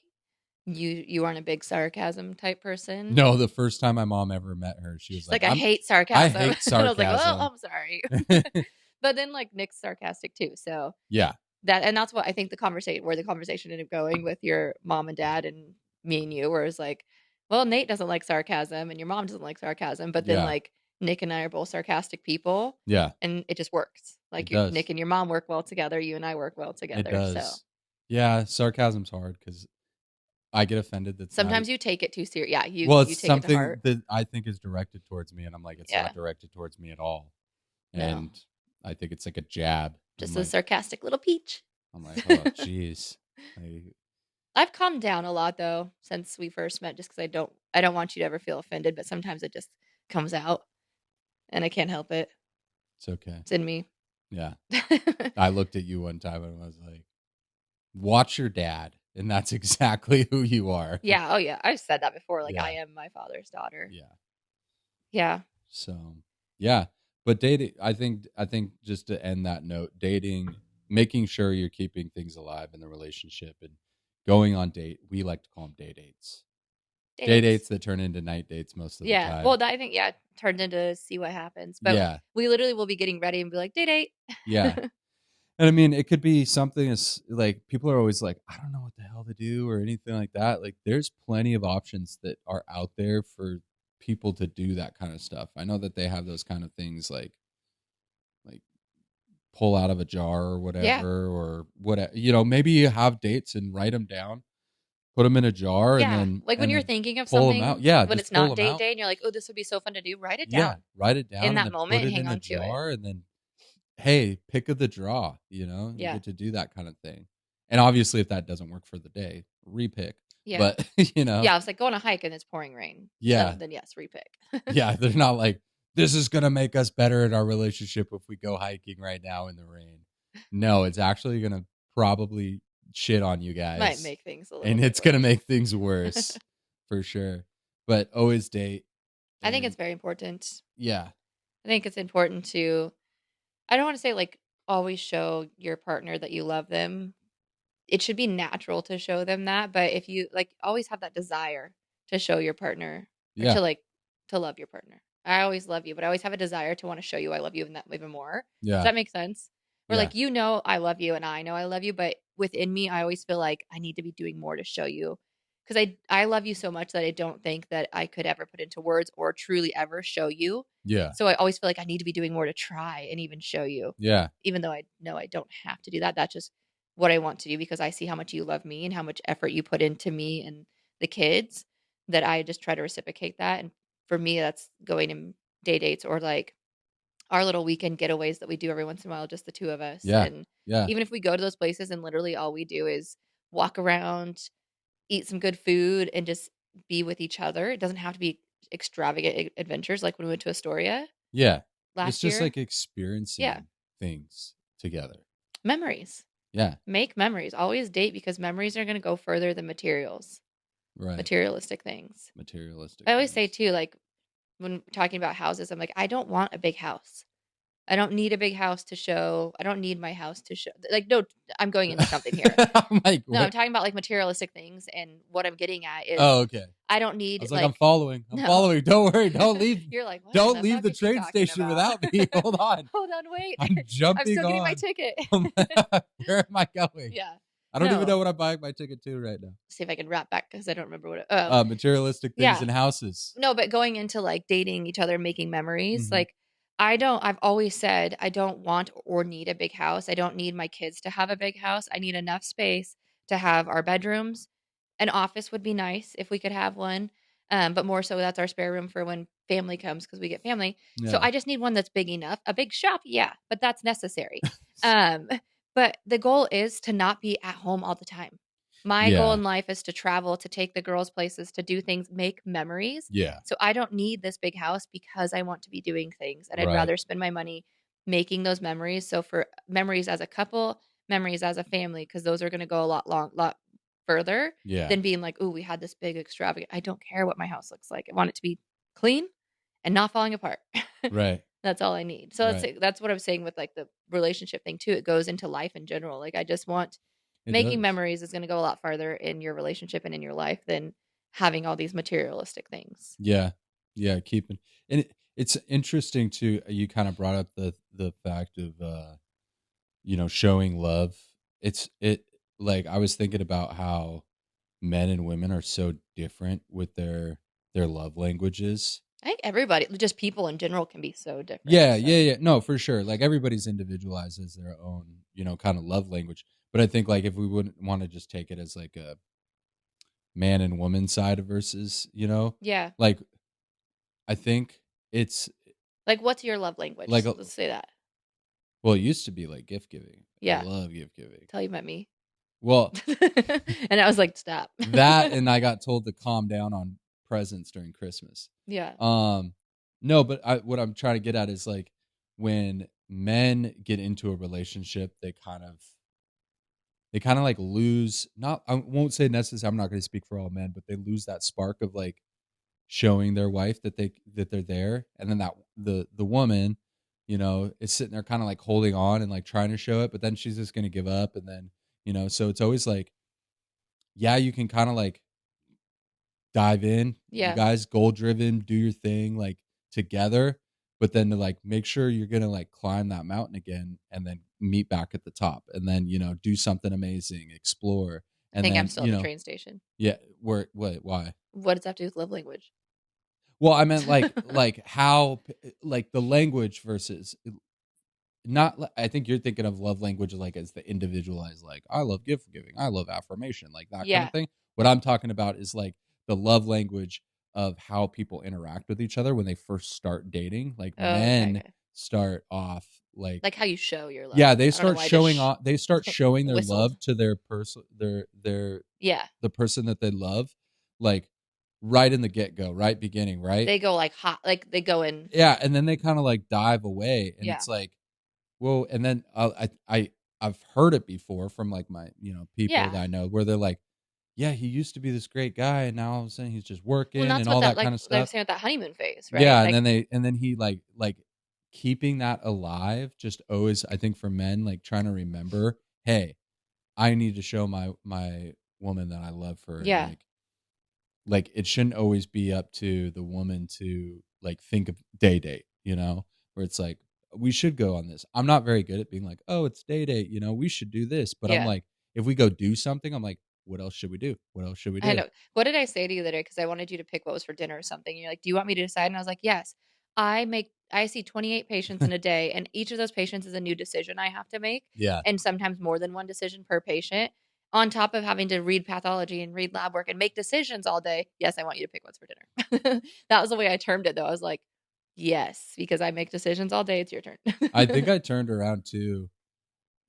you aren't a big sarcasm type person. No, the first time my mom ever met her, she's like, I hate sarcasm. I hate sarcasm. I was like, well, I'm sorry. But then like Nick's sarcastic too, so yeah. That's what I think the conversation ended up going with your mom and dad and me and you, where it's like, well, Nate doesn't like sarcasm and your mom doesn't like sarcasm, but then like Nick and I are both sarcastic people. Yeah. And it just works. Like Nick and your mom work well together. You and I work well together. It does. So yeah, sarcasm's hard because I get offended that sometimes you take it too serious. Yeah, it's you take something it to heart. that I think is directed towards me, and I'm like, it's not directed towards me at all. And I think it's like a jab. Just a sarcastic little peach. I'm like, oh, jeez. I've calmed down a lot though since we first met, just because I don't want you to ever feel offended, but sometimes it just comes out, and I can't help it. It's okay. It's in me. Yeah. I looked at you one time and I was like, watch your dad. And that's exactly who you are. Yeah. Oh, yeah. I've said that before. Like, I am my father's daughter. Yeah. Yeah. So, yeah. But dating, I think just to end that note, dating, making sure you're keeping things alive in the relationship and going on we like to call them day dates. Day dates that turn into night dates most of the time. Yeah. Well, I think, turned into see what happens. But we literally will be getting ready and be like, day date. Yeah. And I mean, it could be something as like people are always like, I don't know what the hell to do or anything like that. Like there's plenty of options that are out there for people to do that kind of stuff. I know that they have those kind of things like pull out of a jar or Yeah. whatever or whatever. Maybe you have dates and write them down, put them in a jar and Yeah. then Like when and you're then thinking of pull them out. something, Yeah, when just it's pull not them date out. day and you're like, oh, this would be so fun to do, write it Yeah, down write it in down and that then put moment and it hang in a on to it. jar and then hey, pick of the draw, you Yeah. get to do that kind of thing. And obviously if that doesn't work for the day, repick. Yeah. But, Yeah. It's like go on a hike and it's pouring rain. yeah. Then yes, repick. Yeah, they're not like this is going to make us better in our relationship if we go hiking right now in the rain. No, it's actually going to probably shit on you Might guys make things a little and bit it's going to worse. make things worse for sure. But always date. I think And it's very important. yeah. I think it's important to, I don't want to say like always show your partner that you love them. It should be natural to show them that, but if you like always have that desire to show your partner or Yeah. to love your partner. I always love you, but I always have a desire to want to show you I love you even more. Does Yeah. that make sense? Where Yeah. like I love you and I know I love you, but within me I always feel like I need to be doing more to show you because I love you so much that I don't think that I could ever put into words or truly ever show you. Yeah. So I always feel like I need to be doing more to try and even show you. Yeah. Even though I know I don't have to do that. That's just what I want to do because I see how much you love me and how much effort you put into me and the kids that I just try to reciprocate that. And for me, that's going in day dates or like our little weekend getaways that we do every once in a while, just the two of us. Yeah. And Yeah. even if we go to those places and literally all we do is walk around, eat some good food, and just be with each other, it doesn't have to be extravagant adventures like when we went to Astoria Yeah. It's last just year. like experiencing things together. Memories. Yeah. Make memories. Always date because memories are going to go further than materials. Right. Materialistic things. Materialistic. I always say things. too, like when talking about houses, I'm like, I don't want a big house. I don't need a big house to show. I don't need my house to show. Like, no, I'm going into something here. I'm like, No, I'm what? talking about like materialistic things, and what I'm getting at is, Oh, okay. I don't I need was like, I'm following. I'm no. following. Don't worry. Don't leave. You're like, what Don't the leave fuck the is she train talking station about? without me. Hold on. Hold on, wait. I'm jumping I'm still getting my on. ticket. Where am I going? Yeah. I don't even No. know what I'm buying my ticket to right now. See if I can wrap back because I don't remember what Materialistic things yeah. in houses. No, but going into like dating each other, making memories, Mhm. like I've always said I don't want or need a big house. I don't need my kids to have a big house. I need enough space to have our bedrooms. An office would be nice if we could have one. But more so that's our spare room for when family comes because we get family. So Yeah. I just need one that's big enough. A big shop, yeah, but that's necessary. Um, but the goal is to not be at home all the time. My goal Yeah. in life is to travel, to take the girls places, to do things, make memories. Yeah. So I don't need this big house because I want to be doing things and I'd Right. rather spend my money making those memories. So for memories as a couple, memories as a family, because those are going to go a lot further Yeah. than being like, oh, we had this big extravagant. I don't care what my house looks like. I want it to be clean and not falling apart. Right. That's all I need. So Right. that's what I'm saying with like the relationship thing too. It goes into life in general. Like I just want It making does. memories is going to go a lot farther in your relationship and in your life than having all these materialistic things. Yeah. Yeah. Keeping and it's interesting too. You kind of brought up the fact of showing love. It like I was thinking about how men and women are so different with their love languages. I think everybody, just people in general, can be so different. Yeah, so. yeah. No, for sure. Like everybody's individualized as their own, kind of love language. But I think like if we wouldn't want to just take it as like a man and woman side versus, Yeah. like I think it's Like, what's your love language? like Let's say that. well, it used to be like gift giving. Yeah. I love gift giving. Till you met me. Well, and I was like, stop. that and I got told to calm down on presents during Christmas. Yeah. No, but what I'm trying to get at is like when men get into a relationship, they kind of like lose, not, I won't say necessarily, I'm not going to speak for all men, but they lose that spark of like showing their wife that they're there. And then that the woman, is sitting there kind of like holding on and like trying to show it, but then she's just going to give up. And then, so it's always like, yeah, you can kind of like dive in, Yeah. you guys goal driven, do your thing like together, but then to like make sure you're going to like climb that mountain again and then meet back at the top, and then do something amazing, explore, I and think I'm then still at the train station. yeah, where why? What does that have to do with love language? Well, I meant like how like the language versus not. I think you're thinking of love language like as the individualized, like I love gift giving, I love affirmation, like that kind of Yeah. thing. What I'm talking about is like the love language of how people interact with each other when they first start dating. Like men start off like how you show your love. Yeah, they start showing off. They start showing their whistled. love to their person, their Yeah. the person that they love, like right in the get go, right beginning, right? They go like hot, like they go in. Yeah, and then they kind of like dive away, and Yeah. it's like, well, and then I've heard it before from like my people that I know where they're like, yeah, he used to be this great guy, and now all of a sudden he's just working Well, that's and what all that that kind of I was stuff. saying with that honeymoon phase, right? Yeah, Like, and then he like keeping that alive. Just always, I think for men, like trying to remember, hey, I need to show my woman that I love her. yeah. And like it shouldn't always be up to the woman to like think of date, where it's like we should go on this. I'm not very good at being like, oh, it's date, we should do this. But I'm like, if we go do something, I'm like, what else should we do? What else should we do? I know. What did I say to you the other day? Because I wanted you to pick what was for dinner or something. You're like, do you want me to decide? And I was like, yes. I see 28 patients in a day, and each of those patients is a new decision I have to make. Yeah. And sometimes more than one decision per patient, on top of having to read pathology and read lab work and make decisions all day. Yes, I want you to pick what's for dinner. That was the way I termed it, though. I was like, yes, because I make decisions all day. It's your turn. I think I turned around to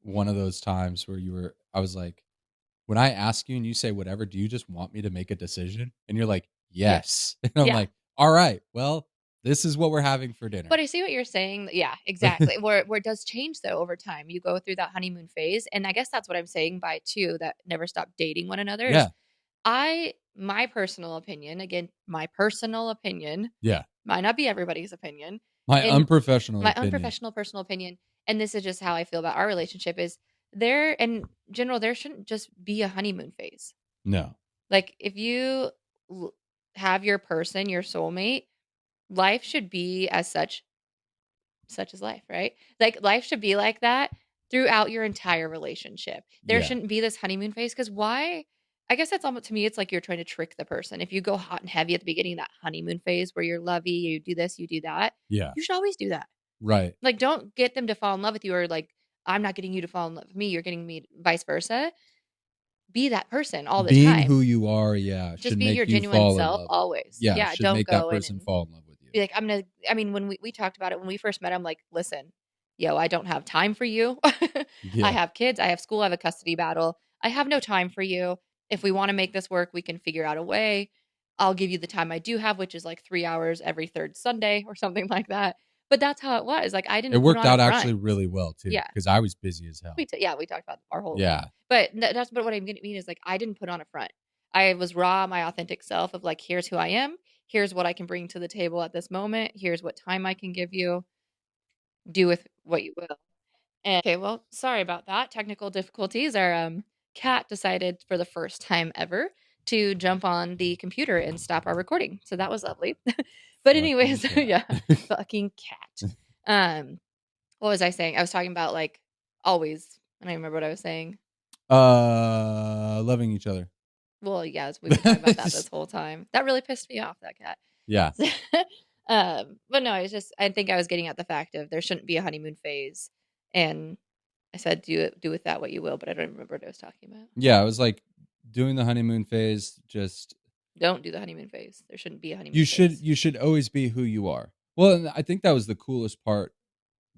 one of those times where I was like, when I ask you and you say whatever, do you just want me to make a decision? And you're like, yes. And I'm like, all right, well, this is what we're having for dinner. But I see what you're saying. Yeah, exactly. where it does change though over time. You go through that honeymoon phase, and I guess that's what I'm saying by too that never stop dating one another. Yeah. My personal opinion, again, my personal opinion. Yeah. Might not be everybody's opinion. My unprofessional personal opinion, and this is just how I feel about our relationship is there in general there shouldn't just be a honeymoon phase. No. Like if you have your person, your soulmate, life should be as such as life, right? Like life should be like that throughout your entire relationship. There shouldn't be this honeymoon phase because why? I guess that's almost to me, it's like you're trying to trick the person. If you go hot and heavy at the beginning of that honeymoon phase where you're lovey, you do this, you do that. Yeah. You should always do that. Right. Like don't get them to fall in love with you or like I'm not getting you to fall in love with me. You're getting me vice versa. Be that person all the time. Being who you are, just be your genuine self always. Yeah, should don't make go that person fall in love with you. Be like, when we talked about it, when we first met, I'm like, listen, yo, I don't have time for you. Yeah. I have kids, I have school, I have a custody battle. I have no time for you. If we want to make this work, we can figure out a way. I'll give you the time I do have, which is like 3 hours every third Sunday or something like that. But that's how it was. Like I didn't. It worked out actually really well too. Yeah, because I was busy as hell. We talked about our whole thing. But but what I mean is like I didn't put on a front. I was raw, my authentic self of like, here's who I am. Here's what I can bring to the table at this moment. Here's what time I can give you. Do with what you will. And, okay, well, sorry about that. Technical difficulties. Our cat decided for the first time ever to jump on the computer and stop our recording. So that was lovely. But anyways, yeah, fucking cat. What was I saying? I was talking about like always. I don't remember what I was saying. Loving each other. Well, yeah, we've been talking about that this whole time. That really pissed me off, that cat. Yeah. But no, it's just I think I was getting at the fact of there shouldn't be a honeymoon phase. And I said do with that what you will, but I don't remember what I was talking about. Yeah, I was like doing the honeymoon phase, just don't do the honeymoon phase. There shouldn't be a honeymoon phase. You should always be who you are. Well, I think that was the coolest part.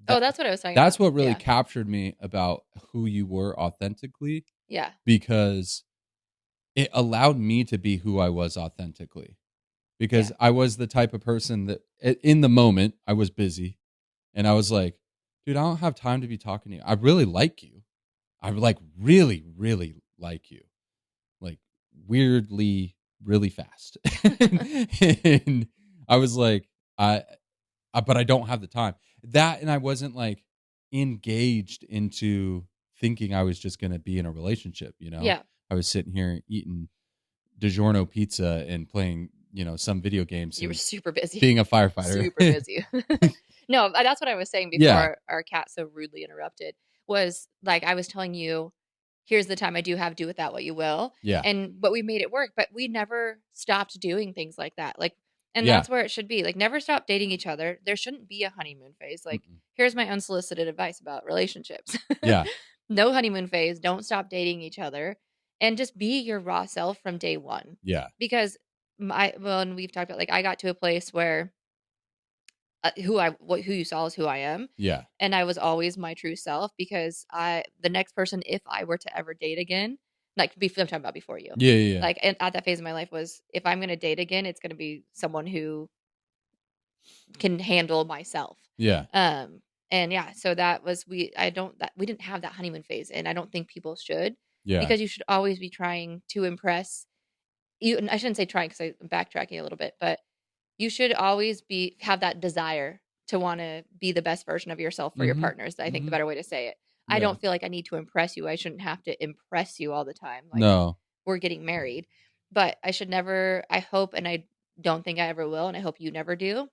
That's what I was saying. That's what really captured me about who you were authentically. Yeah. Because it allowed me to be who I was authentically. Because I was the type of person that in the moment I was busy and I was like, dude, I don't have time to be talking to you. I really like you. I like really, really like you. Like weirdly, really fast. And I was like, but I don't have the time. That and I wasn't like engaged into thinking I was just going to be in a relationship, Yeah. I was sitting here eating DiGiorno pizza and playing, some video games. You were super busy. Being a firefighter. Super busy. No, that's what I was saying before our cat so rudely interrupted. was like I was telling you, here's the time I do have, do with that what you will. Yeah. But we made it work. But we never stopped doing things like that. Like, and Yeah. that's where it should be. Like, never stop dating each other. There shouldn't be a honeymoon phase. Like, Mm-mm. here's my unsolicited advice about relationships. Yeah. No honeymoon phase. Don't stop dating each other, and just be your raw self from day one. Yeah. Because and we've talked about, like, I got to a place where who you saw is who I am. Yeah. And I was always my true self, because the next person, if I were to ever date again, like, I'm talking about before you, Yeah. Yeah. like, and at that phase of my life was, if I'm going to date again, it's going to be someone who can handle myself. Yeah. And yeah, so that was, we didn't have that honeymoon phase, and I don't think people should, Yeah. because you should always be trying to impress you. And I shouldn't say trying, because I'm backtracking a little bit, but you should always have that desire to want to be the best version of yourself for your Mm-hmm. partners. I think the Mm-hmm. better way to say it. I Yeah. don't feel like I need to impress you. I shouldn't have to impress you all the time. Like, No. we're getting married, but I should never, I hope, and I don't think I ever will, and I hope you never do,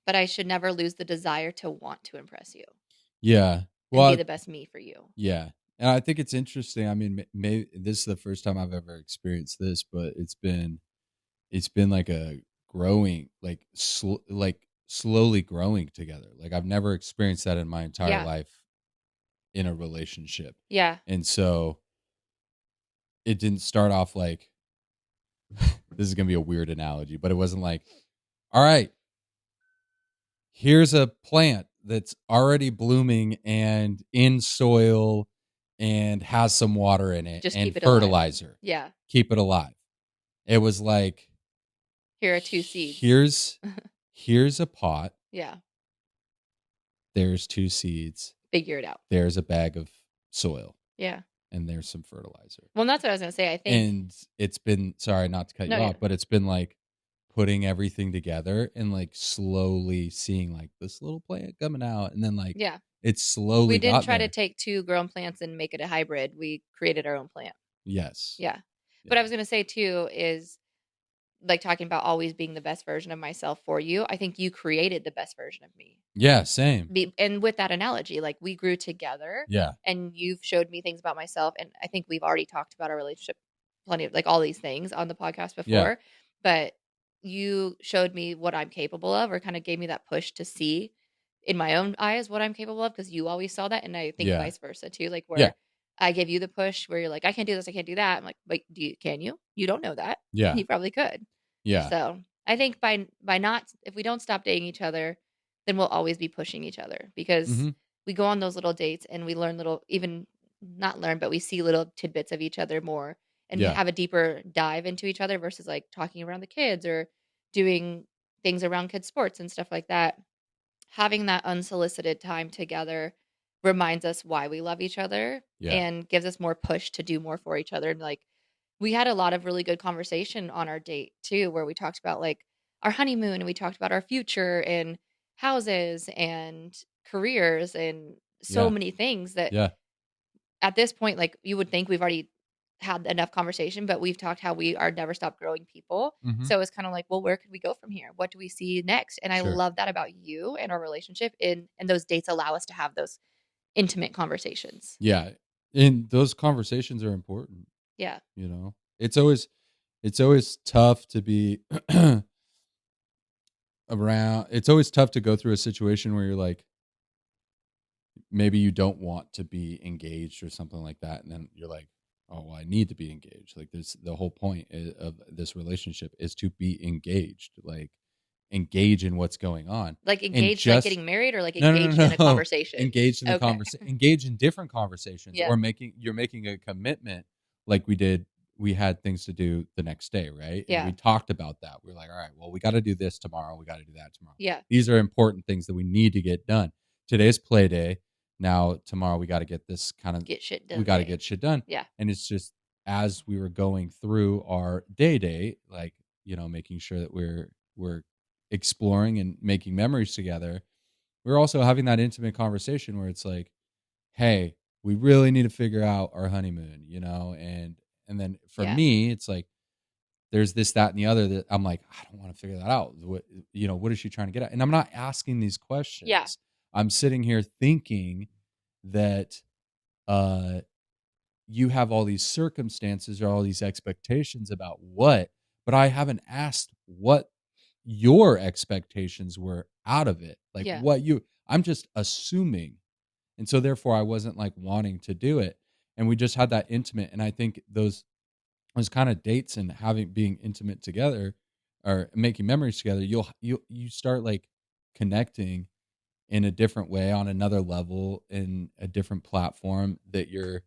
but I should never lose the desire to want to impress you Yeah. and be Well, the best me for you. yeah. And I think it's interesting. I mean, maybe this is the first time I've ever experienced this, but it's been like a growing, like slowly growing together. Like I've never experienced that in my entire Yeah. life in a relationship. Yeah. And so it didn't start off like, this is going to be a weird analogy, but it wasn't like, all right, here's a plant that's already blooming and in soil and has some water in it Just and keep it alive. fertilizer. Yeah. Keep it alive. It was like, Here are 2 seeds. Here's a pot. Yeah. There's 2 seeds. Figure it out. There's a bag of soil. Yeah. And there's some fertilizer. Well, that's what I was going to say. I think. And it's been, sorry not to cut you off, but it's been like putting everything together and like slowly seeing like this little plant coming out. And then like, yeah, it's slowly we didn't try there. to take 2 grown plants and make it a hybrid. We created our own plant. Yes. Yeah. But I was going to say too is, like, talking about always being the best version of myself for you. I think you created the best version of me. Yeah, same. And with that analogy, like, we grew together. Yeah. And you've showed me things about myself. And I think we've already talked about our relationship plenty of, like, all these things on the podcast before. Yeah. But you showed me what I'm capable of, or kind of gave me that push to see in my own eyes what I'm capable of, because you always saw that. And I think vice versa too. Like, where I give you the push where you're like, I can't do this, I can't do that. I'm like, wait, can you? You don't know that. Yeah. You probably could. Yeah. So I think by not, if we don't stop dating each other, then we'll always be pushing each other, because we go on those little dates and we learn but we see little tidbits of each other more, and have a deeper dive into each other, versus like talking around the kids or doing things around kids' sports and stuff like that. Having that unsolicited time together reminds us why we love each other, and gives us more push to do more for each other. And like, we had a lot of really good conversation on our date too, where we talked about like our honeymoon, and we talked about our future and houses and careers and so many things that at this point, like, you would think we've already had enough conversation, but we've talked how we are never stop growing people. So it's kind of like, well, where could we go from here? What do we see next? And I love that about you and our relationship. And those dates allow us to have those intimate conversations. Yeah. And those conversations are important. Yeah. You know, it's always tough to be around. It's always tough to go through a situation where you're like, maybe you don't want to be engaged or something like that. And then you're like, oh, well, I need to be engaged. Like, this, the whole point of this relationship is to be engaged, like engage in what's going on. Like, engaged, like getting married, or like engaged in a conversation? Engaged in the conversation, engaged in different conversations, or you're making a commitment. Like we had things to do the next day, right? And we talked about that. We're like, all right, well, we got to do this tomorrow. We got to do that tomorrow. Yeah. These are important things that we need to get done. Today's play day. Now, tomorrow we got to get this get shit done. We got to get shit done. Yeah. And it's just, as we were going through our day, like, you know, making sure that we're exploring and making memories together, we're also having that intimate conversation where it's like, hey, we really need to figure out our honeymoon, you know? And then for me, it's like, there's this, that, and the other that I'm like, I don't want to figure that out. What is she trying to get at? And I'm not asking these questions. Yeah. I'm sitting here thinking that you have all these circumstances or all these expectations about what, but I haven't asked what your expectations were out of it. Like Yeah. I'm just assuming. And so therefore I wasn't like wanting to do it. And we just had that intimate. And I think those kind of dates and being intimate together or making memories together, you start like connecting in a different way on another level in a different platform that you're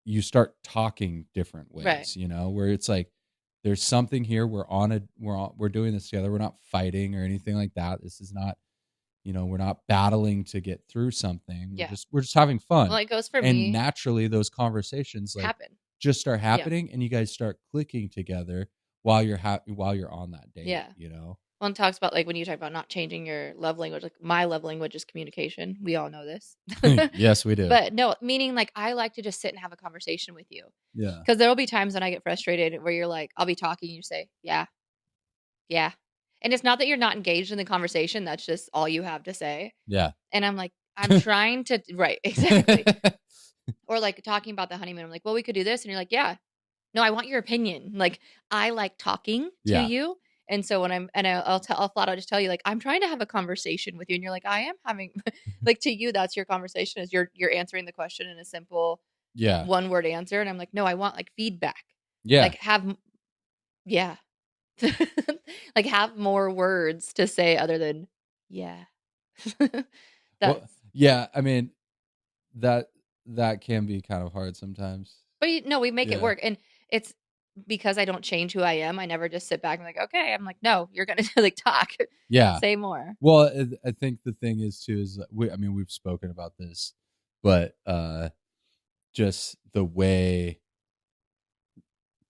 you start talking different ways, Right. you know, where it's like there's something here, we're doing this together, we're not fighting or anything like that. This is not, you know, we're not battling to get through something. Yeah. We're just having fun. Well, it goes for And me. naturally those conversations like Happen. just start happening and you guys start clicking together while you're on that date, Yeah. you know. One talks about like when you talk about not changing your love language, like my love language is communication. We all know this. Yes, we do. But no, meaning like I like to just sit and have a conversation with you. Yeah. Because there will be times when I get frustrated where you're like, I'll be talking and you say, yeah, yeah. And it's not that you're not engaged in the conversation. That's just all you have to say. Yeah. And I'm like, I'm trying to, right, exactly. Or like talking about the honeymoon. I'm like, well, we could do this. And you're like, yeah. No, I want your opinion. Like, I like talking to Yeah. you. And so when I'll flat out just tell you, like, I'm trying to have a conversation with you. And you're like, I am having, like, to you, that's your conversation is you're answering the question in a simple Yeah. one word answer. And I'm like, no, I want like feedback. Yeah. Like yeah. Like have more words to say other than, yeah. Well, That's, yeah, I mean, that can be kind of hard sometimes. but no, we make it Yeah. work. And it's because I don't change who I am. I never just sit back and like, okay. I'm like, no, you're going to like talk. Yeah. Say more. Well, I think the thing is too is we've spoken about this, but just the way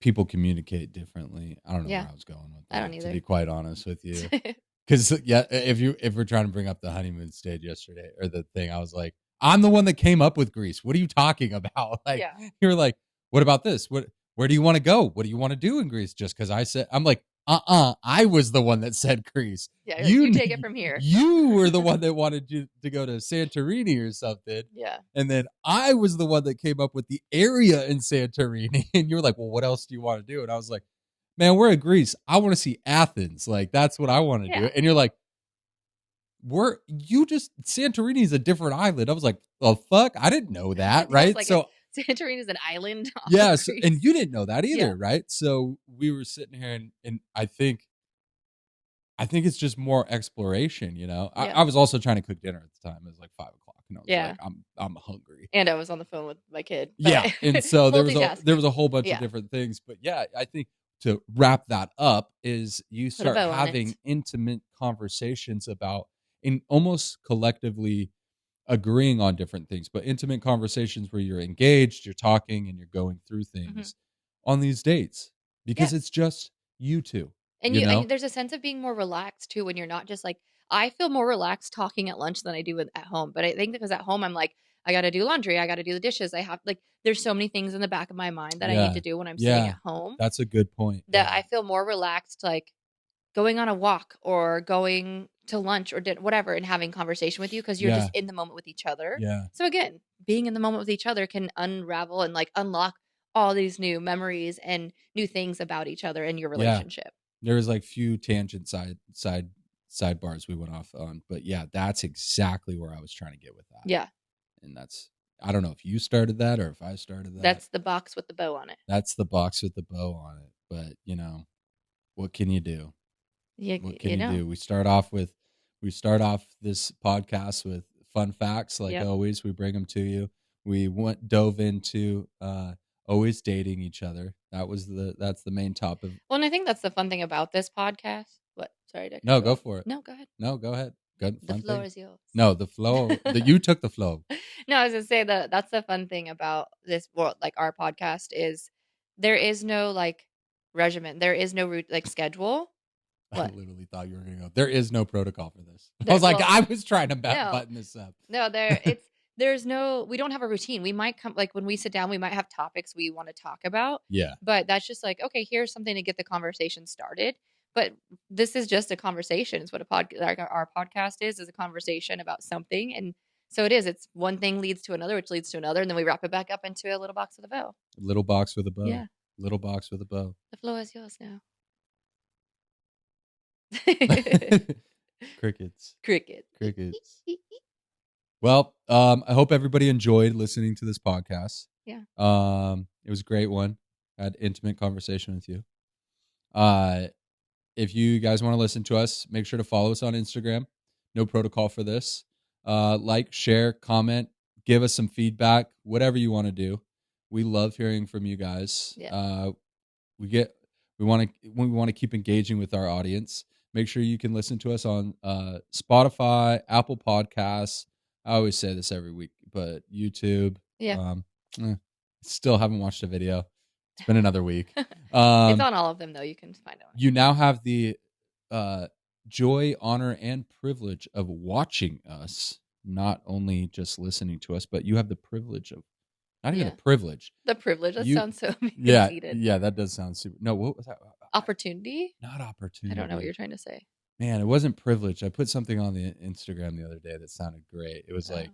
people communicate differently. I don't know where I was going with that. I don't either. To be quite honest with you. Because yeah, if we're trying to bring up the honeymoon stage yesterday or the thing, I was like, I'm the one that came up with Greece. What are you talking about? Like you're like, what about this? Where do you want to go? What do you want to do in Greece? Just because I said, I'm like, I was the one that said Greece. Yeah, you take it from here. You were the one that wanted you to go to Santorini or something. Yeah. And then I was the one that came up with the area in Santorini. And you were like, well, what else do you want to do? And I was like, man, we're in Greece. I want to see Athens. Like, that's what I want to do. And you're like, Santorini is a different island. I was like, oh, fuck. I didn't know that. Right. Like so Santorini is an island. Yes. And you didn't know that either. Right. So we were sitting here and I think it's just more exploration, you know. I was also trying to cook dinner at the time. It was like 5:00 and I was like, I'm hungry. And I was on the phone with my kid. Yeah. And so there was a whole bunch of different things. But yeah, I think to wrap that up is you start having intimate conversations about in almost collectively agreeing on different things, but intimate conversations where you're engaged, you're talking and you're going through things on these dates because it's just you two. And you know? and there's a sense of being more relaxed too when you're not just like I feel more relaxed talking at lunch than I do at home. But I think because at home I'm like I got to do laundry, I got to do the dishes. I have like there's so many things in the back of my mind that I need to do when I'm sitting at home. That's a good point. That I feel more relaxed like going on a walk or going to lunch or whatever and having conversation with you because you're just in the moment with each other. Yeah. So again, being in the moment with each other can unravel and like unlock all these new memories and new things about each other and your relationship. There was like few tangent sidebars we went off on, but yeah, that's exactly where I was trying to get with that. Yeah. And I don't know if you started that or if I started that. That's the box with the bow on it. That's the box with the bow on it. But you know, what can you do? What can you do? We start off this podcast with fun facts, like always. We bring them to you. We dove into always dating each other. That's the main topic. Well, and I think that's the fun thing about this podcast. What? Sorry, Dick. No, go for it. No, go ahead. No, go ahead. Good. The floor is yours. No, the flow. You took the flow. No, I was gonna say that's the fun thing about this world, like our podcast, is there is no like regimen. There is no like schedule. What? I literally thought you were gonna go. There is no protocol for this. I was like, I was trying to button this up. No, there's no. We don't have a routine. We might come like when we sit down, we might have topics we want to talk about. Yeah. But that's just like okay, here's something to get the conversation started. But this is just a conversation. It's what our podcast is a conversation about something, and So it is. It's one thing leads to another, which leads to another, and then we wrap it back up into a little box with a bow. Little box with a bow. Yeah. Little box with a bow. The floor is yours now. Crickets. Crickets. Well, I hope everybody enjoyed listening to this podcast. Yeah. It was a great one. I had intimate conversation with you. If you guys want to listen to us, make sure to follow us on Instagram. No protocol for this. Like, share, comment, give us some feedback, whatever you want to do. We love hearing from you guys. Yeah. We want to keep engaging with our audience. Make sure you can listen to us on Spotify, Apple Podcasts. I always say this every week, but YouTube. Yeah. Still haven't watched a video. It's been another week. It's on all of them, though. You can find it. You now have the joy, honor, and privilege of watching us, not only just listening to us, but you have the privilege of, not even a privilege. The privilege. That sounds so conceited. Yeah, that does sound super. No, what was that? Opportunity? Not opportunity. I don't know what you're trying to say. Man, it wasn't privilege. I put something on the Instagram the other day that sounded great. It was like,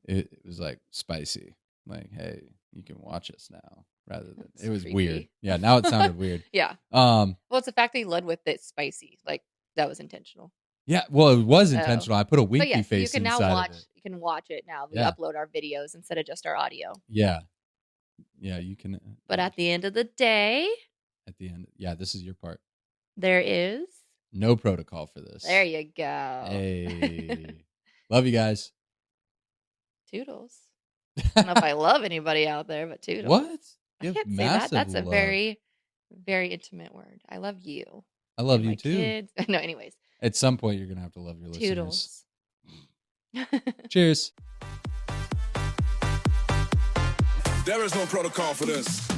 it was like spicy. Like, hey, you can watch us now. Rather than it was creepy. Weird. Yeah, now it sounded weird. Yeah. Well, it's the fact that you led with it spicy. Like that was intentional. Yeah, well, it was intentional. I put a winky face you can now inside of it. You can watch it now. We upload our videos instead of just our audio. Yeah, you can. But at the end of the day, this is your part. There is no protocol for this. There you go. Hey, love you guys. Toodles. I don't know if I love anybody out there, but toodles. What? I can't say that. That's a very, very intimate word. I love you. I love you too. Kids. No, anyways. At some point, you're gonna have to love your Toodles. Listeners. Cheers. There is no protocol for this.